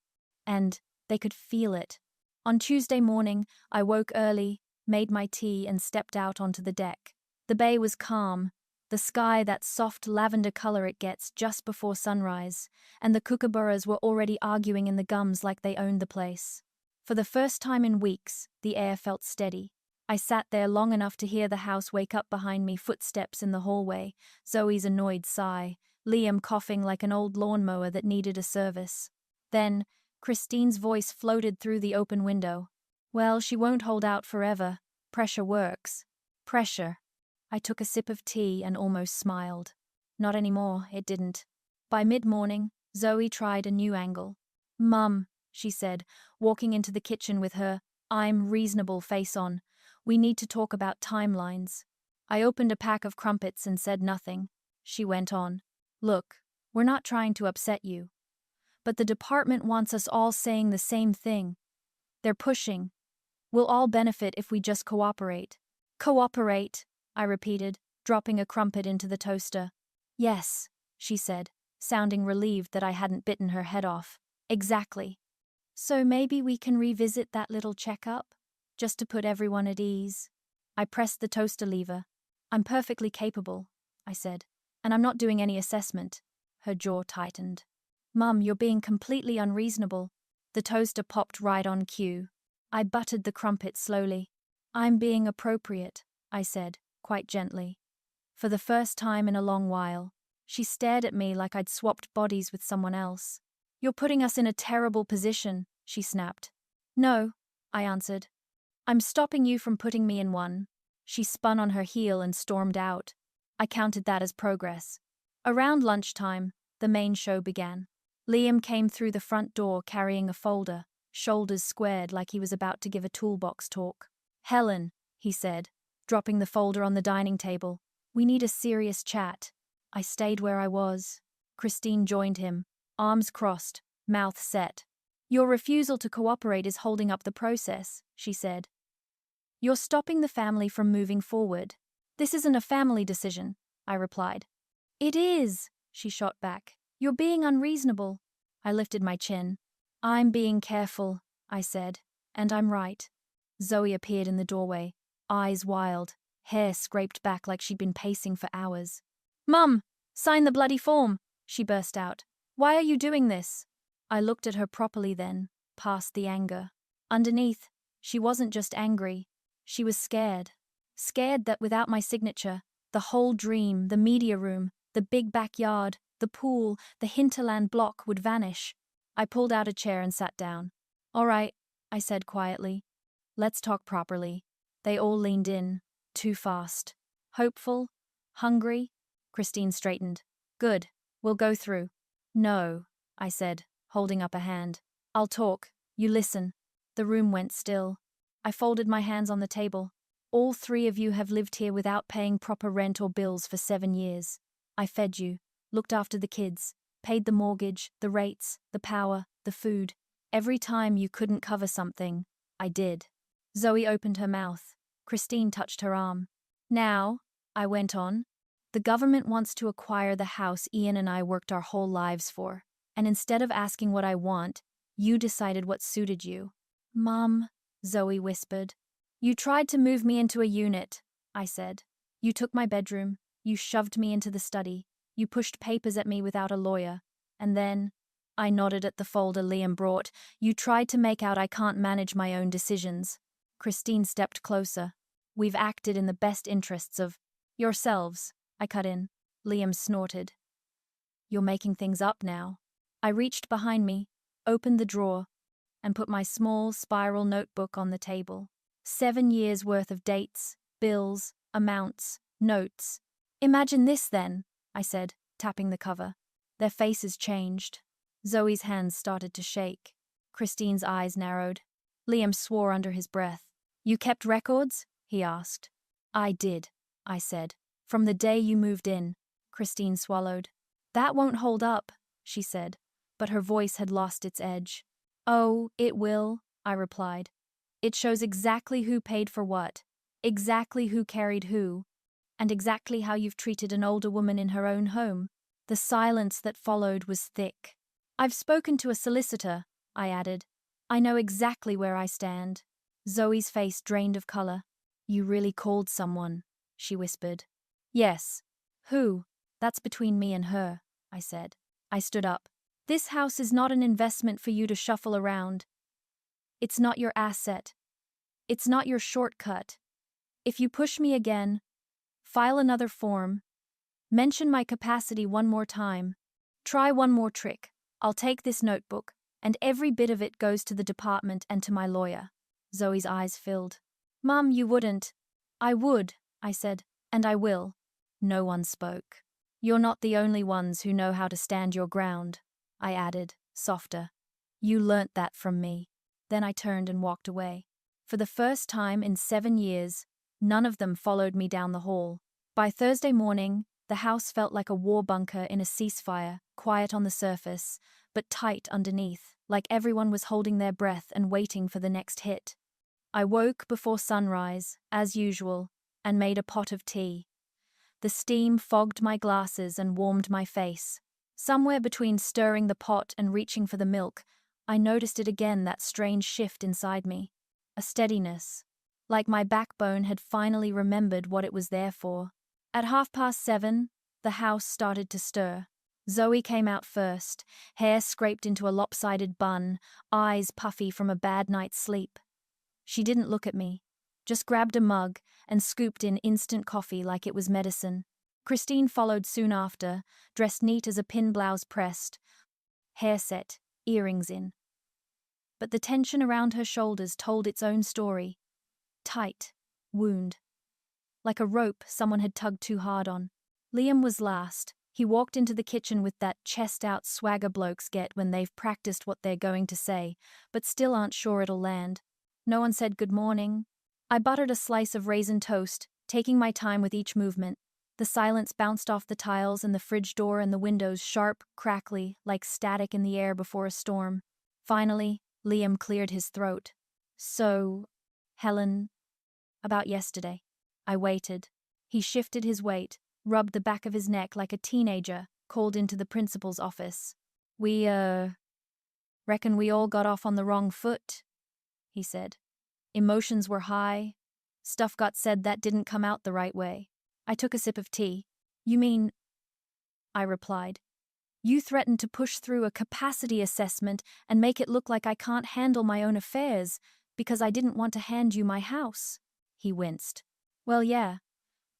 And they could feel it. On Tuesday morning, I woke early, made my tea, and stepped out onto the deck. The bay was calm, the sky that soft lavender color it gets just before sunrise, and the kookaburras were already arguing in the gums like they owned the place. For the first time in weeks, the air felt steady. I sat there long enough to hear the house wake up behind me, footsteps in the hallway, Zoe's annoyed sigh, Liam coughing like an old lawnmower that needed a service. Then, Christine's voice floated through the open window. Well, she won't hold out forever. Pressure works. Pressure. I took a sip of tea and almost smiled. Not anymore, it didn't. By mid-morning, Zoe tried a new angle. Mum, she said, walking into the kitchen with her I'm reasonable face on. We need to talk about timelines. I opened a pack of crumpets and said nothing. She went on. Look, we're not trying to upset you. But the department wants us all saying the same thing. They're pushing. We'll all benefit if we just cooperate. Cooperate, I repeated, dropping a crumpet into the toaster. Yes, she said, sounding relieved that I hadn't bitten her head off. Exactly. So maybe we can revisit that little checkup, just to put everyone at ease. I pressed the toaster lever. I'm perfectly capable, I said, and I'm not doing any assessment. Her jaw tightened. Mum, you're being completely unreasonable. The toaster popped right on cue. I buttered the crumpet slowly. I'm being appropriate, I said, quite gently. For the first time in a long while, she stared at me like I'd swapped bodies with someone else. You're putting us in a terrible position, she snapped. No, I answered. I'm stopping you from putting me in one. She spun on her heel and stormed out. I counted that as progress. Around lunchtime, the main show began. Liam came through the front door carrying a folder, shoulders squared like he was about to give a toolbox talk. Helen, he said, dropping the folder on the dining table, we need a serious chat. I stayed where I was. Christine joined him, arms crossed, mouth set. Your refusal to cooperate is holding up the process, she said. You're stopping the family from moving forward. This isn't a family decision, I replied. It is, she shot back. You're being unreasonable. I lifted my chin. I'm being careful, I said, and I'm right. Zoe appeared in the doorway, eyes wild, hair scraped back like she'd been pacing for hours. Mum, sign the bloody form, she burst out. Why are you doing this? I looked at her properly then, past the anger. Underneath, she wasn't just angry. She was scared. Scared that without my signature, the whole dream, the media room, the big backyard, the pool, the hinterland block would vanish. I pulled out a chair and sat down. All right, I said quietly. Let's talk properly. They all leaned in, too fast. Hopeful? Hungry? Christine straightened. Good, we'll go through. No, I said, holding up a hand. I'll talk, you listen. The room went still. I folded my hands on the table. All three of you have lived here without paying proper rent or bills for 7 years. I fed you, looked after the kids, paid the mortgage, the rates, the power, the food. Every time you couldn't cover something, I did. Zoe opened her mouth. Christine touched her arm. Now, I went on, the government wants to acquire the house Ian and I worked our whole lives for. And instead of asking what I want, you decided what suited you. Mum, Zoe whispered. You tried to move me into a unit, I said. You took my bedroom, you shoved me into the study, you pushed papers at me without a lawyer, and then, I nodded at the folder Liam brought, you tried to make out I can't manage my own decisions. Christine stepped closer. We've acted in the best interests of yourselves, I cut in. Liam snorted. You're making things up now. I reached behind me, opened the drawer, and put my small spiral notebook on the table. 7 years' worth of dates, bills, amounts, notes. Imagine this then, I said, tapping the cover. Their faces changed. Zoe's hands started to shake. Christine's eyes narrowed. Liam swore under his breath. You kept records? He asked. I did, I said. From the day you moved in. Christine swallowed. That won't hold up, she said, but her voice had lost its edge. Oh, it will, I replied. It shows exactly who paid for what, exactly who carried who, and exactly how you've treated an older woman in her own home. The silence that followed was thick. I've spoken to a solicitor, I added. I know exactly where I stand. Zoe's face drained of color. You really called someone, she whispered. Yes. Who? That's between me and her, I said. I stood up. This house is not an investment for you to shuffle around. It's not your asset. It's not your shortcut. If you push me again, file another form, mention my capacity one more time, try one more trick, I'll take this notebook, and every bit of it goes to the department and to my lawyer. Zoe's eyes filled. Mum, you wouldn't. I would, I said, and I will. No one spoke. You're not the only ones who know how to stand your ground, I added, softer. You learnt that from me. Then I turned and walked away. For the first time in 7 years, none of them followed me down the hall. By Thursday morning, the house felt like a war bunker in a ceasefire, quiet on the surface, but tight underneath, like everyone was holding their breath and waiting for the next hit. I woke before sunrise, as usual, and made a pot of tea. The steam fogged my glasses and warmed my face. Somewhere between stirring the pot and reaching for the milk, I noticed it again, that strange shift inside me. A steadiness, like my backbone had finally remembered what it was there for. At 7:30, the house started to stir. Zoe came out first, hair scraped into a lopsided bun, eyes puffy from a bad night's sleep. She didn't look at me, just grabbed a mug and scooped in instant coffee like it was medicine. Christine followed soon after, dressed neat as a pin blouse pressed, hair set, earrings in. But the tension around her shoulders told its own story. Tight, wound. Like a rope someone had tugged too hard on. Liam was last. He walked into the kitchen with that chest-out swagger blokes get when they've practiced what they're going to say, but still aren't sure it'll land. No one said good morning. I buttered a slice of raisin toast, taking my time with each movement. The silence bounced off the tiles and the fridge door and the windows sharp, crackly, like static in the air before a storm. Finally, Liam cleared his throat. So, Helen, about yesterday. I waited. He shifted his weight, rubbed the back of his neck like a teenager, called into the principal's office. Reckon we all got off on the wrong foot, he said. Emotions were high. Stuff got said that didn't come out the right way. I took a sip of tea. You mean, I replied. You threatened to push through a capacity assessment and make it look like I can't handle my own affairs because I didn't want to hand you my house. He winced. Well, yeah,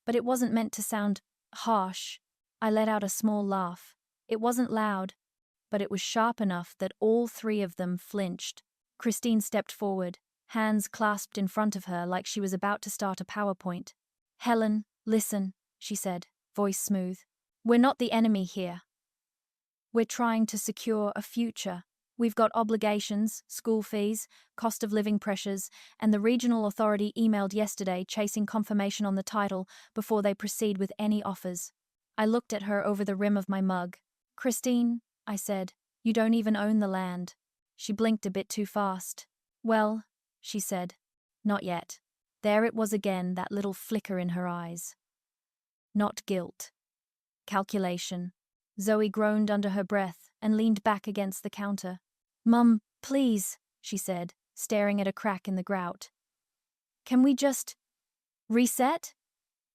but it wasn't meant to sound harsh. I let out a small laugh. It wasn't loud, but it was sharp enough that all three of them flinched. Christine stepped forward, hands clasped in front of her like she was about to start a PowerPoint. Helen, listen, she said, voice smooth. We're not the enemy here. We're trying to secure a future. We've got obligations, school fees, cost of living pressures, and the regional authority emailed yesterday chasing confirmation on the title before they proceed with any offers. I looked at her over the rim of my mug. Christine, I said, you don't even own the land. She blinked a bit too fast. Well, she said, not yet. There it was again, that little flicker in her eyes. Not guilt. Calculation. Zoe groaned under her breath and leaned back against the counter. Mum, please, she said, staring at a crack in the grout. Can we just reset?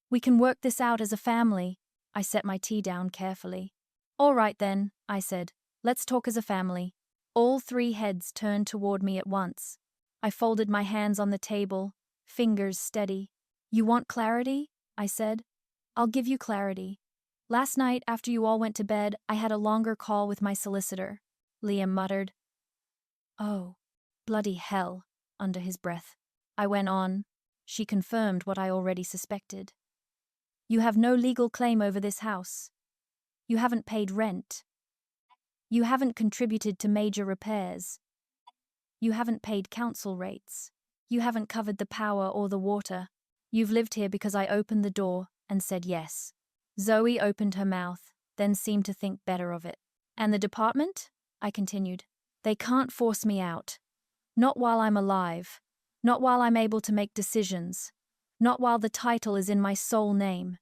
We can work this out as a family. I set my tea down carefully. All right then, I said. Let's talk as a family. All three heads turned toward me at once. I folded my hands on the table, fingers steady. You want clarity? I said. I'll give you clarity. Last night, after you all went to bed, I had a longer call with my solicitor. Liam muttered. Oh, bloody hell, under his breath. I went on. She confirmed what I already suspected. You have no legal claim over this house. You haven't paid rent. You haven't contributed to major repairs. You haven't paid council rates. You haven't covered the power or the water. You've lived here because I opened the door and said yes. Zoe opened her mouth, then seemed to think better of it. And the department? I continued. They can't force me out. Not while I'm alive. Not while I'm able to make decisions. Not while the title is in my sole name.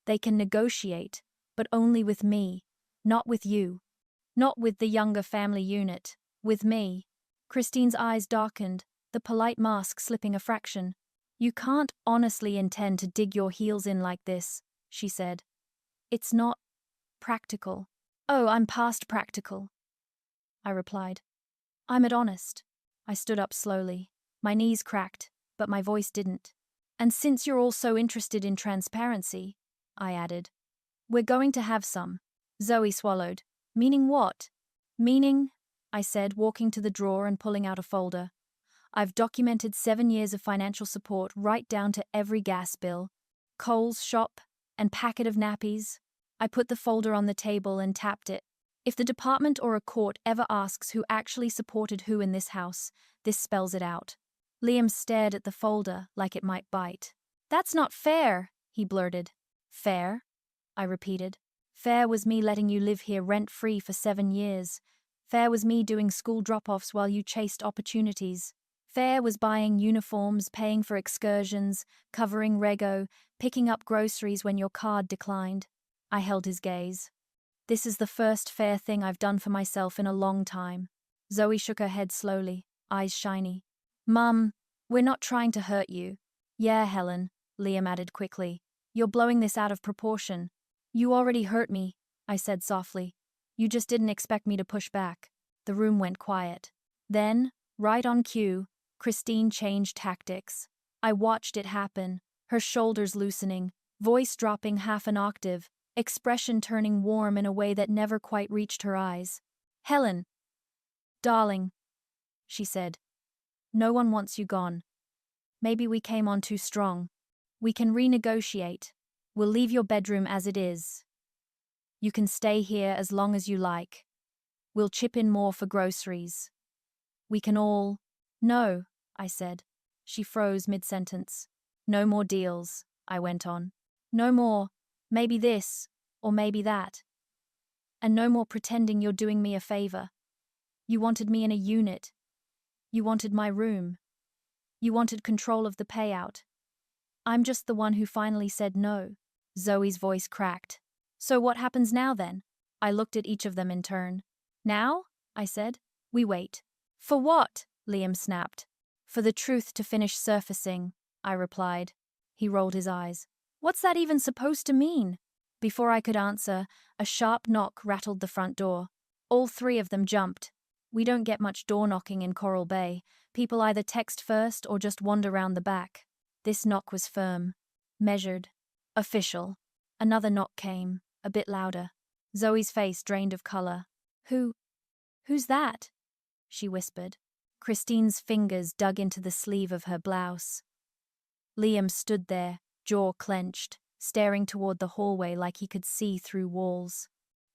They can negotiate, but only with me. Not with you. Not with the younger family unit. With me. Christine's eyes darkened, the polite mask slipping a fraction. You can't honestly intend to dig your heels in like this, she said. It's not practical. Oh, I'm past practical, I replied. I'm at honest. I stood up slowly. My knees cracked, but my voice didn't. And since you're all so interested in transparency, I added, we're going to have some. Zoe swallowed. Meaning what? Meaning, I said, walking to the drawer and pulling out a folder. I've documented 7 years of financial support right down to every gas bill, Coles shop, and packet of nappies. I put the folder on the table and tapped it. If the department or a court ever asks who actually supported who in this house, this spells it out. Liam stared at the folder like it might bite. That's not fair, he blurted. Fair? I repeated. Fair was me letting you live here rent-free for 7 years. Fair was me doing school drop-offs while you chased opportunities. Fair was buying uniforms, paying for excursions, covering rego, picking up groceries when your card declined. I held his gaze. This is the first fair thing I've done for myself in a long time. Zoe shook her head slowly, eyes shiny. Mum, we're not trying to hurt you. Yeah, Helen, Liam added quickly. You're blowing this out of proportion. You already hurt me, I said softly. You just didn't expect me to push back. The room went quiet. Then, right on cue, Christine changed tactics. I watched it happen, her shoulders loosening, voice dropping half an octave, expression turning warm in a way that never quite reached her eyes. "Helen, darling," she said, "no one wants you gone. Maybe we came on too strong. We can renegotiate. We'll leave your bedroom as it is. You can stay here as long as you like. We'll chip in more for groceries. We can all—" "No," I said. She froze mid-sentence. "No more deals," I went on. "No more, maybe this, or maybe that. And no more pretending you're doing me a favor. You wanted me in a unit. You wanted my room. You wanted control of the payout. I'm just the one who finally said no." Zoe's voice cracked. "So what happens now then?" I looked at each of them in turn. "Now?" I said. "We wait." "For what?" Liam snapped. "For the truth to finish surfacing," I replied. He rolled his eyes. "What's that even supposed to mean?" Before I could answer, a sharp knock rattled the front door. All three of them jumped. We don't get much door knocking in Coral Bay. People either text first or just wander round the back. This knock was firm, measured, official. Another knock came, a bit louder. Zoe's face drained of color. Who's that?" she whispered. Christine's fingers dug into the sleeve of her blouse. Liam stood there, jaw clenched, staring toward the hallway like he could see through walls.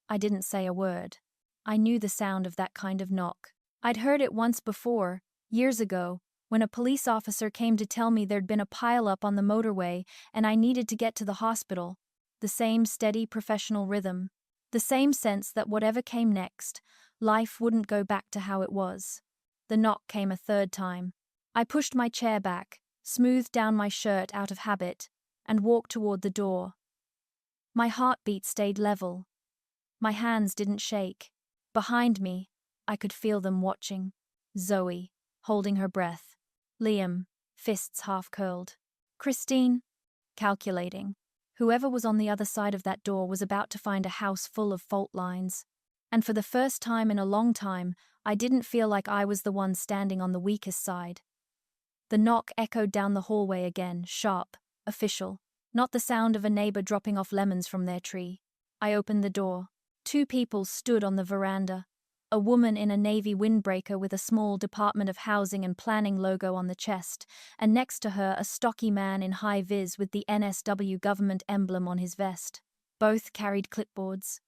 I didn't say a word. I knew the sound of that kind of knock. I'd heard it once before, years ago, when a police officer came to tell me there'd been a pile-up on the motorway and I needed to get to the hospital. The same steady professional rhythm. The same sense that whatever came next, life wouldn't go back to how it was. The knock came a third time. I pushed my chair back, smoothed down my shirt out of habit, and walked toward the door. My heartbeat stayed level. My hands didn't shake. Behind me, I could feel them watching. Zoe, holding her breath. Liam, fists half-curled. Christine, calculating. Whoever was on the other side of that door was about to find a house full of fault lines. And for the first time in a long time, I didn't feel like I was the one standing on the weakest side. The knock echoed down the hallway again, sharp, official. Not the sound of a neighbor dropping off lemons from their tree. I opened the door. Two people stood on the veranda. A woman in a navy windbreaker with a small Department of Housing and Planning logo on the chest, and next to her a stocky man in high-vis with the NSW government emblem on his vest. Both carried clipboards.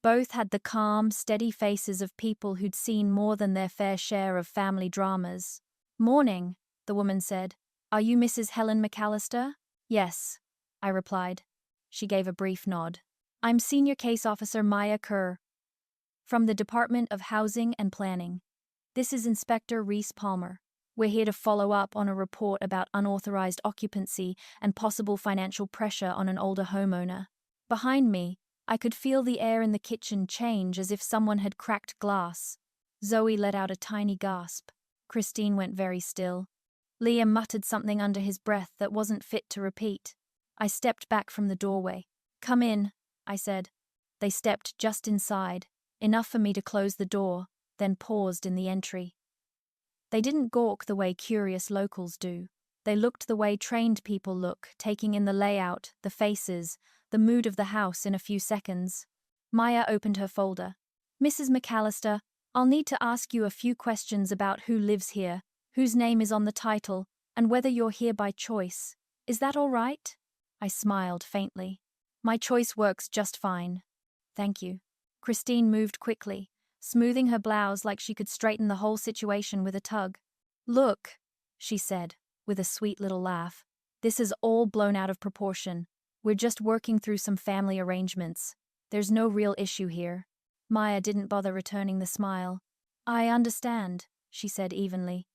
Both had the calm, steady faces of people who'd seen more than their fair share of family dramas. "Morning," the woman said. "Are you Mrs. Helen McAllister?" "Yes," I replied. She gave a brief nod. "I'm Senior Case Officer Maya Kerr, from the Department of Housing and Planning. This is Inspector Reese Palmer. We're here to follow up on a report about unauthorized occupancy and possible financial pressure on an older homeowner." Behind me, I could feel the air in the kitchen change as if someone had cracked glass. Zoe let out a tiny gasp. Christine went very still. Liam muttered something under his breath that wasn't fit to repeat. I stepped back from the doorway. "Come in," I said. They stepped just inside, enough for me to close the door, then paused in the entry. They didn't gawk the way curious locals do. They looked the way trained people look, taking in the layout, the faces, the mood of the house in a few seconds. Maya opened her folder. "Mrs. McAllister, I'll need to ask you a few questions about who lives here, whose name is on the title, and whether you're here by choice. Is that all right?" I smiled faintly. "My choice works just fine. Thank you." Christine moved quickly, smoothing her blouse like she could straighten the whole situation with a tug. "Look," she said, with a sweet little laugh. "This is all blown out of proportion. We're just working through some family arrangements. There's no real issue here." Maya didn't bother returning the smile. "I understand," she said evenly.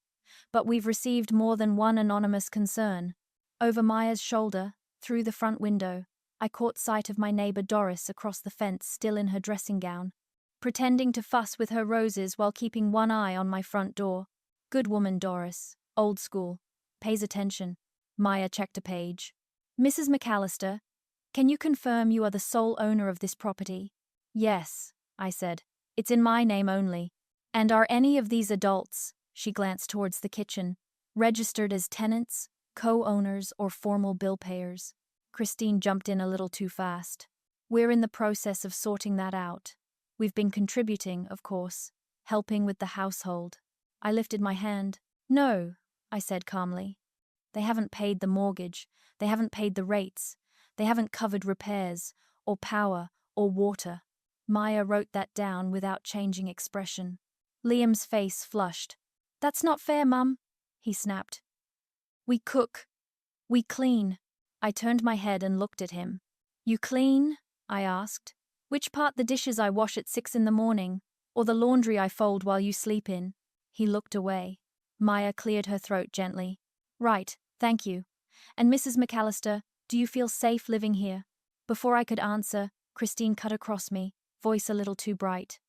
"But we've received more than one anonymous concern." Over Maya's shoulder, through the front window, I caught sight of my neighbor Doris across the fence, still in her dressing gown, pretending to fuss with her roses while keeping one eye on my front door. Good woman Doris, old school, pays attention. Maya checked a page. "Mrs. McAllister, can you confirm you are the sole owner of this property?" "Yes," I said. "It's in my name only." "And are any of these adults," she glanced towards the kitchen, registered as tenants, co-owners, or formal bill payers. Christine jumped in a little too fast. We're in the process of sorting that out. We've been contributing, of course, helping with the household. I lifted my hand. No, I said calmly. They haven't paid the mortgage. They haven't paid the rates. They haven't covered repairs, or power, or water. Maya wrote that down without changing expression. Liam's face flushed. That's not fair, Mum, he snapped. We cook. We clean. I turned my head and looked at him. You clean? I asked. Which part the dishes I wash at 6 in the morning, or the laundry I fold while you sleep in? He looked away. Maya cleared her throat gently. Right, thank you. And Mrs. McAllister, do you feel safe living here? Before I could answer, Christine cut across me, voice a little too bright.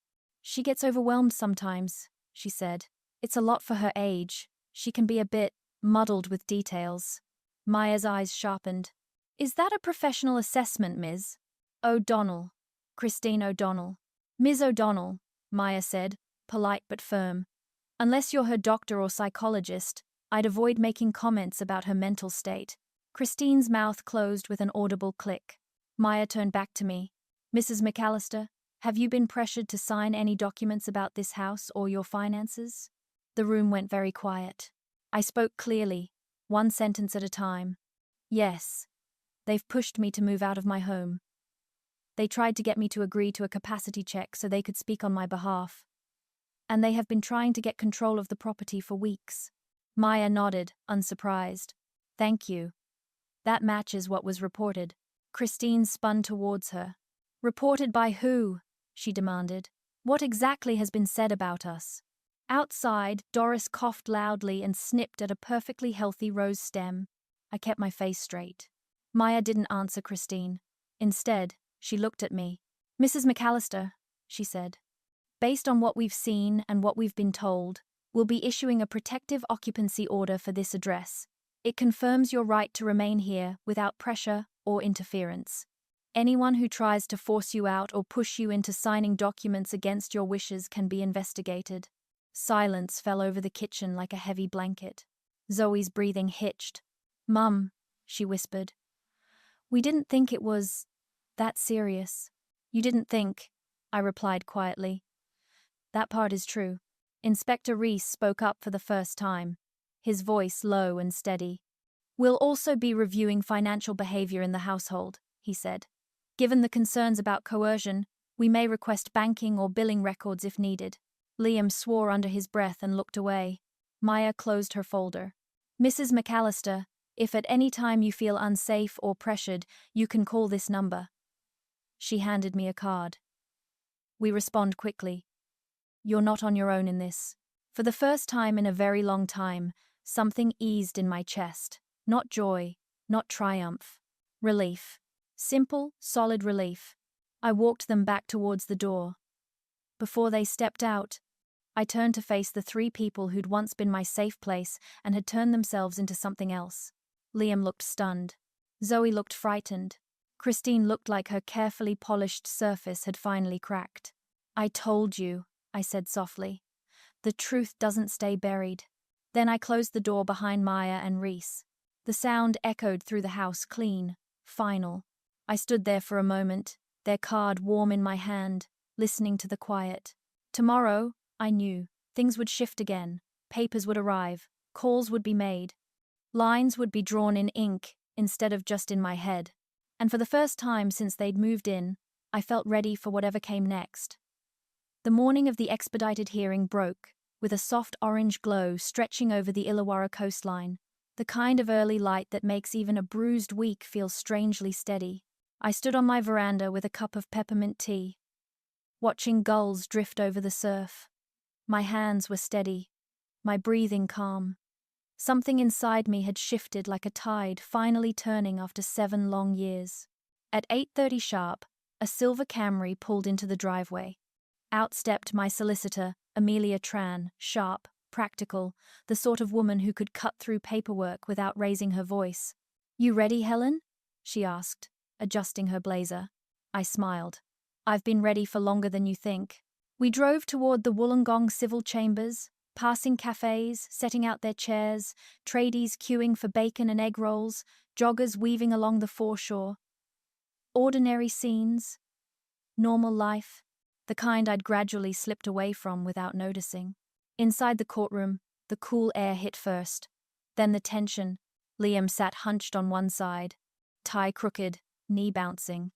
She gets overwhelmed sometimes, she said. It's a lot for her age. She can be a bit muddled with details. Maya's eyes sharpened. Is that a professional assessment, Ms. O'Donnell? Christine O'Donnell. Ms. O'Donnell, Maya said, polite but firm. Unless you're her doctor or psychologist, I'd avoid making comments about her mental state. Christine's mouth closed with an audible click. Maya turned back to me. Mrs. McAllister, have you been pressured to sign any documents about this house or your finances? The room went very quiet. I spoke clearly, one sentence at a time. Yes. They've pushed me to move out of my home. They tried to get me to agree to a capacity check so they could speak on my behalf. And they have been trying to get control of the property for weeks. Maya nodded, unsurprised. Thank you. That matches what was reported. Christine spun towards her. Reported by who? She demanded. What exactly has been said about us? Outside, Doris coughed loudly and snipped at a perfectly healthy rose stem. I kept my face straight. Maya didn't answer Christine. Instead, she looked at me. Mrs. McAllister, she said. Based on what we've seen and what we've been told, we'll be issuing a protective occupancy order for this address. It confirms your right to remain here without pressure or interference. Anyone who tries to force you out or push you into signing documents against your wishes can be investigated. Silence fell over the kitchen like a heavy blanket. Zoe's breathing hitched. Mum, she whispered. We didn't think it was that serious. You didn't think, I replied quietly. That part is true. Inspector Reese spoke up for the first time, his voice low and steady. We'll also be reviewing financial behavior in the household, he said. Given the concerns about coercion, we may request banking or billing records if needed. Liam swore under his breath and looked away. Maya closed her folder. Mrs. McAllister, if at any time you feel unsafe or pressured, you can call this number. She handed me a card. We respond quickly. You're not on your own in this. For the first time in a very long time, something eased in my chest. Not joy, not triumph. Relief. Simple, solid relief. I walked them back towards the door. Before they stepped out, I turned to face the 3 people who'd once been my safe place and had turned themselves into something else. Liam looked stunned. Zoe looked frightened. Christine looked like her carefully polished surface had finally cracked. I told you, I said softly. The truth doesn't stay buried. Then I closed the door behind Maya and Reese. The sound echoed through the house, clean, final. I stood there for a moment, their card warm in my hand, listening to the quiet. Tomorrow, I knew, things would shift again. Papers would arrive. Calls would be made. Lines would be drawn in ink instead of just in my head. And for the first time since they'd moved in, I felt ready for whatever came next. The morning of the expedited hearing broke, with a soft orange glow stretching over the Illawarra coastline, the kind of early light that makes even a bruised week feel strangely steady. I stood on my veranda with a cup of peppermint tea, watching gulls drift over the surf. My hands were steady, my breathing calm. Something inside me had shifted like a tide finally turning after 7 long years. At 8:30 sharp, a silver Camry pulled into the driveway. Out stepped my solicitor, Amelia Tran, sharp, practical, the sort of woman who could cut through paperwork without raising her voice. You ready, Helen? She asked, adjusting her blazer. I smiled. I've been ready for longer than you think. We drove toward the Wollongong Civil Chambers, passing cafes, setting out their chairs, tradies queuing for bacon and egg rolls, joggers weaving along the foreshore. Ordinary scenes, normal life, the kind I'd gradually slipped away from without noticing. Inside the courtroom, the cool air hit first, then the tension. Liam sat hunched on one side, tie crooked, knee bouncing.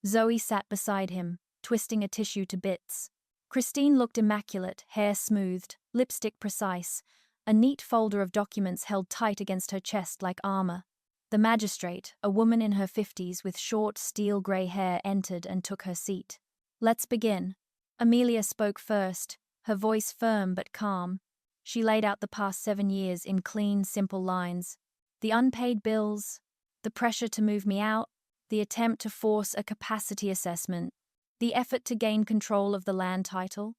Zoe sat beside him, twisting a tissue to bits. Christine looked immaculate, hair smoothed, lipstick precise, a neat folder of documents held tight against her chest like armor. The magistrate, a woman in her 50s with short, steel-grey hair, entered and took her seat. "Let's begin." Amelia spoke first, her voice firm but calm. She laid out the past 7 years in clean, simple lines. The unpaid bills, the pressure to move me out, the attempt to force a capacity assessment, the effort to gain control of the land title,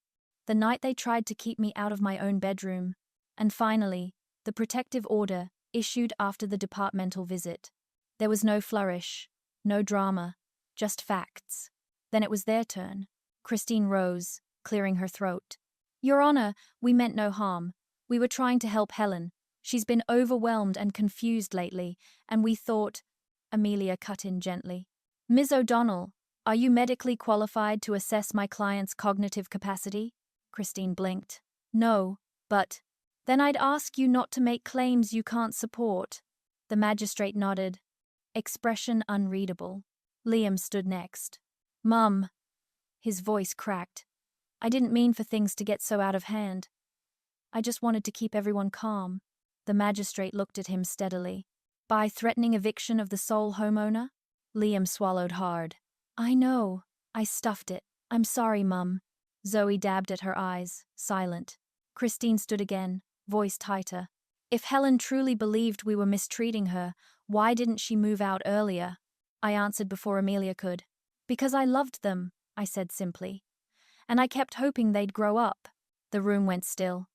the night they tried to keep me out of my own bedroom, and finally, the protective order issued after the departmental visit. There was no flourish, no drama, just facts. Then it was their turn. Christine rose, clearing her throat. "Your Honor, we meant no harm. We were trying to help Helen. She's been overwhelmed and confused lately, and we thought—" Amelia cut in gently. "Ms. O'Donnell, are you medically qualified to assess my client's cognitive capacity?" Christine blinked. "No, but—" "Then I'd ask you not to make claims you can't support." The magistrate nodded, expression unreadable. Liam stood next. "Mum," his voice cracked, "I didn't mean for things to get so out of hand. I just wanted to keep everyone calm." The magistrate looked at him steadily. "By threatening eviction of the sole homeowner?" Liam swallowed hard. "I know. I stuffed it. I'm sorry, Mum." Zoe dabbed at her eyes, silent. Christine stood again, voice tighter. "If Helen truly believed we were mistreating her, why didn't she move out earlier?" I answered before Amelia could. "Because I loved them," I said simply. "And I kept hoping they'd grow up." The room went still.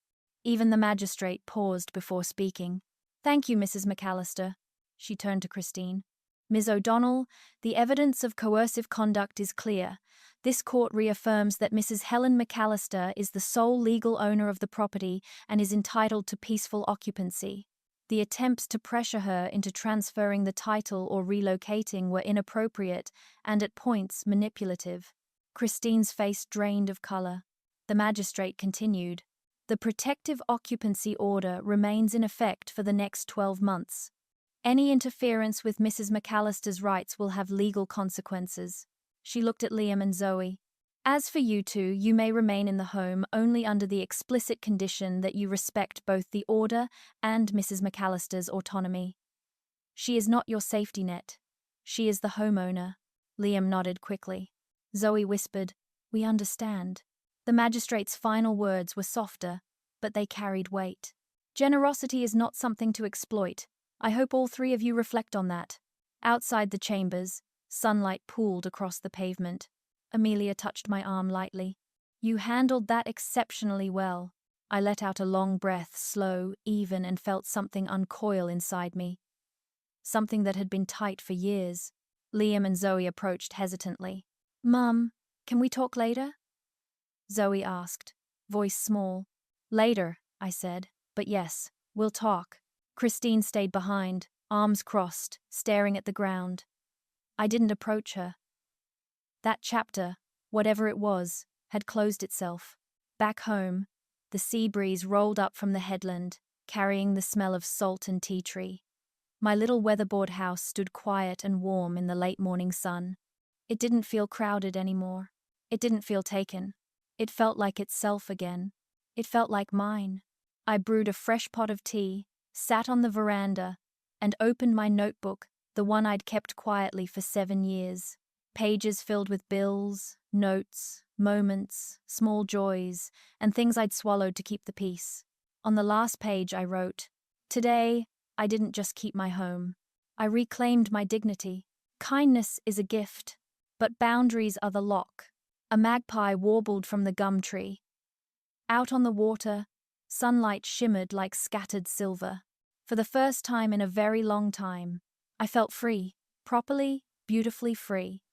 Even the magistrate paused before speaking. "Thank you, Mrs. McAllister." She turned to Christine. "Ms. O'Donnell, the evidence of coercive conduct is clear. This court reaffirms that Mrs. Helen McAllister is the sole legal owner of the property and is entitled to peaceful occupancy. The attempts to pressure her into transferring the title or relocating were inappropriate and at points manipulative." Christine's face drained of color. The magistrate continued. "The protective occupancy order remains in effect for the next 12 months. Any interference with Mrs. McAllister's rights will have legal consequences." She looked at Liam and Zoe. "As for you two, you may remain in the home only under the explicit condition that you respect both the order and Mrs. McAllister's autonomy. She is not your safety net. She is the homeowner." Liam nodded quickly. Zoe whispered, "We understand." The magistrate's final words were softer, but they carried weight. "Generosity is not something to exploit. I hope all 3 of you reflect on that." Outside the chambers, sunlight pooled across the pavement. Amelia touched my arm lightly. "You handled that exceptionally well." I let out a long breath, slow, even, and felt something uncoil inside me. Something that had been tight for years. Liam and Zoe approached hesitantly. "Mum, can we talk later?" Zoe asked, voice small. "Later," I said, "but yes, we'll talk." Christine stayed behind, arms crossed, staring at the ground. I didn't approach her. That chapter, whatever it was, had closed itself. Back home, the sea breeze rolled up from the headland, carrying the smell of salt and tea tree. My little weatherboard house stood quiet and warm in the late morning sun. It didn't feel crowded anymore. It didn't feel taken. It felt like itself again. It felt like mine. I brewed a fresh pot of tea, sat on the veranda, and opened my notebook, the one I'd kept quietly for 7 years. Pages filled with bills, notes, moments, small joys, and things I'd swallowed to keep the peace. On the last page I wrote, "Today, I didn't just keep my home. I reclaimed my dignity. Kindness is a gift, but boundaries are the lock." A magpie warbled from the gum tree. Out on the water, sunlight shimmered like scattered silver. For the first time in a very long time, I felt free, properly, beautifully free.